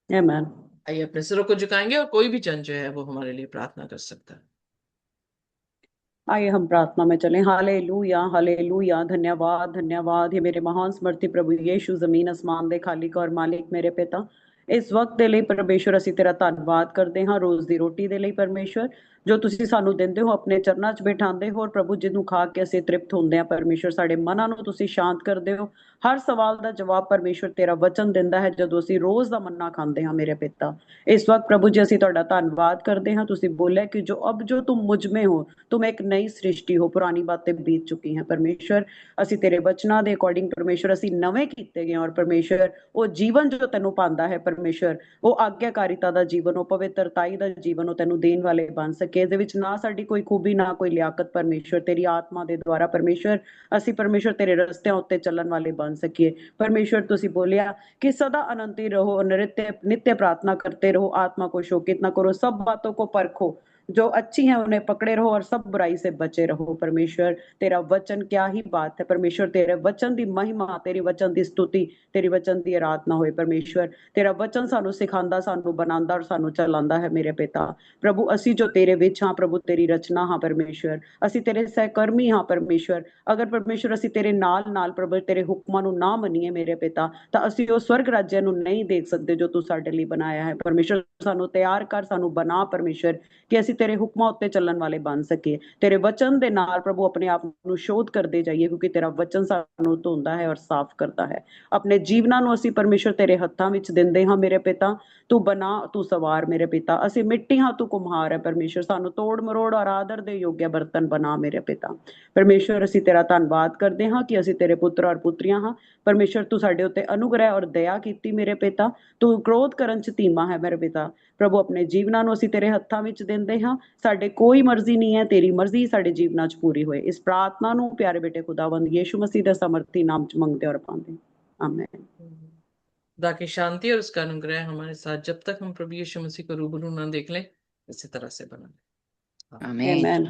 आमेन। आइए अपने सिरों को झुकाएंगे और कोई भी जन जो है वो हमारे लिए प्रार्थना कर सकता है। आइए हम प्रार्थना में चलें। Hallelujah, hallelujah. धन्यवाद, धन्यवाद। हे मेरे महान समर्थी प्रभु यीशु, ਜ਼ਮੀਨ ਅਸਮਾਨ ਦੇ ਖਾਲਿਕ ਔਰ ਮਾਲਿਕ ਮੇਰੇ ਪਿਤਾ, ਇਸ ਵਕਤ ਦੇ ਲਈ ਪਰਮੇਸ਼ਵਰ ਅਸੀਂ ਤੇਰਾ ਧੰਨਵਾਦ ਕਰਦੇ ਹਾਂ ਰੋਜ਼ ਦੀ ਰੋਟੀ ਦੇ ਲਈ ਪਰਮੇਸ਼ਵਰ, ਜੋ ਤੁਸੀਂ ਸਾਨੂੰ ਦਿੰਦੇ ਹੋ, ਆਪਣੇ ਚਰਨਾਂ 'ਚ ਬਿਠਾਉਂਦੇ ਹੋ। ਔਰ ਪ੍ਰਭੂ, ਜਿਹਨੂੰ ਖਾ ਕੇ ਅਸੀਂ ਤ੍ਰਿਪਤ ਹੁੰਦੇ ਹਾਂ ਪਰਮੇਸ਼ਵਰ, ਸਾਡੇ ਮਨਾਂ ਨੂੰ ਤੁਸੀਂ ਸ਼ਾਂਤ ਕਰਦੇ ਹੋ। ਹਰ ਸਵਾਲ ਦਾ ਜਵਾਬ ਪਰਮੇਸ਼ਵਰ ਤੇਰਾ ਵਚਨ ਦਿੰਦਾ ਹੈ ਜਦੋਂ ਅਸੀਂ ਰੋਜ਼ ਦਾ ਮੰਨਾ ਖਾਂਦੇ ਹਾਂ ਮੇਰੇ ਪਿਤਾ। ਇਸ ਵਕਤ ਪ੍ਰਭੂ ਜੀ ਅਸੀਂ ਤੁਹਾਡਾ ਧੰਨਵਾਦ ਕਰਦੇ ਹਾਂ। ਤੁਸੀਂ ਬੋਲਿਆ ਕਿ ਜੋ ਅਬ ਜੋ तुम मुझ में हो, तुम एक नई सृष्टि हो, पुरानी बातें बीत चुकी हैं परमेश्वर। ਅਸੀਂ ਤੇਰੇ ਵਚਨਾਂ ਦੇ ਅਕੋਰਡਿੰਗ ਪਰਮੇਸ਼ਵਰ ਅਸੀਂ ਨਵੇਂ ਕੀਤੇ ਗਏ। ਔਰ ਪਰਮੇਸ਼ਵਰ ਉਹ ਜੀਵਨ ਜੋ ਤੈਨੂੰ ਪਾਉਂਦਾ ਹੈ ਪਰਮੇਸ਼ਵਰ, ਉਹ ਆਗਿਆਕਾਰਿਤਾ ਦਾ ਜੀਵਨ, ਉਹ ਪਵਿੱਤਰਤਾਈ ਦਾ ਜੀਵਨ, ਉਹ ਤੈਨੂੰ ਦੇਣ ਵਾਲੇ ਬਣ ਸਕੇ। ਇਹਦੇ ਵਿੱਚ ਨਾ ਸਾਡੀ ਕੋਈ ਖੂਬੀ, ਨਾ ਕੋਈ ਲਿਆਕਤ ਪਰਮੇਸ਼ਵਰ, ਤੇਰੀ ਆਤਮਾ ਦੇ ਦੁਆਰਾ ਪਰਮੇਸ਼ਵਰ ਅਸੀਂ ਪਰਮੇਸ਼ਵਰ ਤੇਰੇ ਰਸਤਿਆਂ ਉੱਤੇ ਚੱਲਣ ਵਾਲੇ ਬਣ ਸਕੀਏ। परमेश्वर ਤੁਸੀਂ ਬੋਲਿਆ कि सदा अनंती रहो, नित्य नित्य प्रार्थना करते रहो, आत्मा को शोकित न करो, सब बातों को परखो, जो अच्छी हैं उन्हें पकड़े रहो और सब बुराई से बचे रहो। परमेश्वर तेरा वचन क्या ही बात है परमेश्वर, तेरे वचन दी महिमा, तेरे वचन दी स्तुति, तेरे वचन दी आराधना होए परमेश्वर। तेरा वचन सानू सिखांदा, सानू बनांदा और सानू चलांदा है मेरे पिता। प्रभु ਅਸੀਂ ਜੋ ਤੇਰੇ ਵਿੱਚ ਹਾਂ ਪ੍ਰਭੂ, ਤੇਰੀ ਰਚਨਾ ਹਾਂ ਪਰਮੇਸ਼ਵਰ, ਅਸੀਂ ਤੇਰੇ ਸਹਿਕਰਮੀ ਹਾਂ ਪਰਮੇਸ਼ਵਰ। ਅਗਰ ਪਰਮੇਸ਼ਵਰ ਅਸੀਂ ਤੇਰੇ ਨਾਲ ਪ੍ਰਭੂ ਤੇਰੇ ਹੁਕਮਾਂ ਨੂੰ ਨਾ ਮੰਨੀਏ ਮੇਰੇ ਪਿਤਾ, ਤਾਂ ਅਸੀਂ ਉਹ ਸਵਰਗ ਰਾਜਿਆਂ ਨੂੰ ਨਹੀਂ ਦੇਖ ਸਕਦੇ ਜੋ ਤੂੰ ਸਾਡੇ ਲਈ ਬਣਾਇਆ ਹੈ ਪਰਮੇਸ਼ਵਰ। ਸਾਨੂੰ ਤਿਆਰ ਕਰ, ਸਾਨੂੰ ਬਣਾ ਪਰਮੇਸ਼ਵਰ, ਕਿ ਅਸੀਂ ਤੇਰੇ ਹੁਕਮਾਂ ਉੱਤੇ ਚੱਲਣ ਵਾਲੇ ਬਣ ਸਕੀਏ। ਤੇਰੇ ਵਚਨ ਦੇ ਨਾਲ ਪ੍ਰਭੂ ਆਪਣੇ ਆਪ ਨੂੰ ਸ਼ੋਧ ਕਰਦੇ ਜਾਈਏ, ਕਿਉਂਕਿ ਤੇਰਾ ਵਚਨ ਸਾਨੂੰ ਧੋਂਦਾ ਹੈ ਔਰ ਸਾਫ਼ ਕਰਦਾ ਹੈ। ਆਪਣੇ ਜੀਵਨਾਂ ਨੂੰ ਅਸੀਂ ਪਰਮੇਸ਼ਵਰ ਤੇਰੇ ਹੱਥਾਂ ਵਿੱਚ ਦਿੰਦੇ ਹਾਂ ਮੇਰੇ ਪਿਤਾ। ਤੂੰ ਬਣਾ, ਤੂੰ ਸਵਾਰ ਮੇਰੇ ਪਿਤਾ। ਅਸੀਂ ਮਿੱਟੀ ਹਾਂ, ਤੂੰ ਕੁਮਹਾਰ ਹੈ ਪਰਮੇਸ਼ਵਰ। ਸਾਨੂੰ ਤੋੜ ਮਰੋੜ ਔਰ ਆਦਰ ਦੇ ਯੋਗਿਆ ਬਰਤਨ ਬਣਾ ਮੇਰੇ ਪਿਤਾ। ਪਰਮੇਸ਼ਵਰ ਅਸੀਂ ਤੇਰਾ ਧੰਨਵਾਦ ਕਰਦੇ ਹਾਂ ਕਿ ਅਸੀਂ ਤੇਰੇ ਪੁੱਤਰ ਔਰ ਪੁੱਤਰੀਆਂ ਹਾਂ ਪਰਮੇਸ਼ਵਰ। ਤੂੰ ਸਾਡੇ ਉੱਤੇ ਅਨੁਗ੍ਰਹਿ ਔਰ ਦਇਆ ਕੀਤੀ ਮੇਰੇ ਪਿਤਾ। ਤੂੰ ਕ੍ਰੋਧ ਕਰਨ 'ਚ ਧੀਮਾ ਹੈ ਮੇਰੇ ਪਿਤਾ। ਪ੍ਰਭੂ ਆਪਣੇ ਜੀਵਨਾਂ ਨੂੰ ਅਸੀਂ ਤੇਰੇ ਹੱਥਾਂ ਵਿੱਚ ਦਿੰਦੇ ਹਾਂ। ਸਾਡੇ ਕੋਈ ਮਰਜ਼ੀ ਨਹੀਂ ਹੈ, ਤੇਰੀ ਮਰਜ਼ੀ ਸਾਡੇ ਜੀਵਨਾਂ 'ਚ ਪੂਰੀ ਹੋਏ। ਇਸ ਪ੍ਰਾर्थना ਨੂੰ ਪਿਆਰੇ ਬੇਟੇ खुदावंद यीशु मसीह ਦੇ ਸਮਰਥੀ ਨਾਮ 'ਚ ਮੰਗਦੇ ਔਰ ਪਾਉਂਦੇ, आमेन। खुदा की शांति और उसका अनुग्रह हमारे साथ जब तक हम प्रभु यीशु मसीह को रूबरू ना देख लें, इसी तरह से बना रहे। आमीन। आमेन।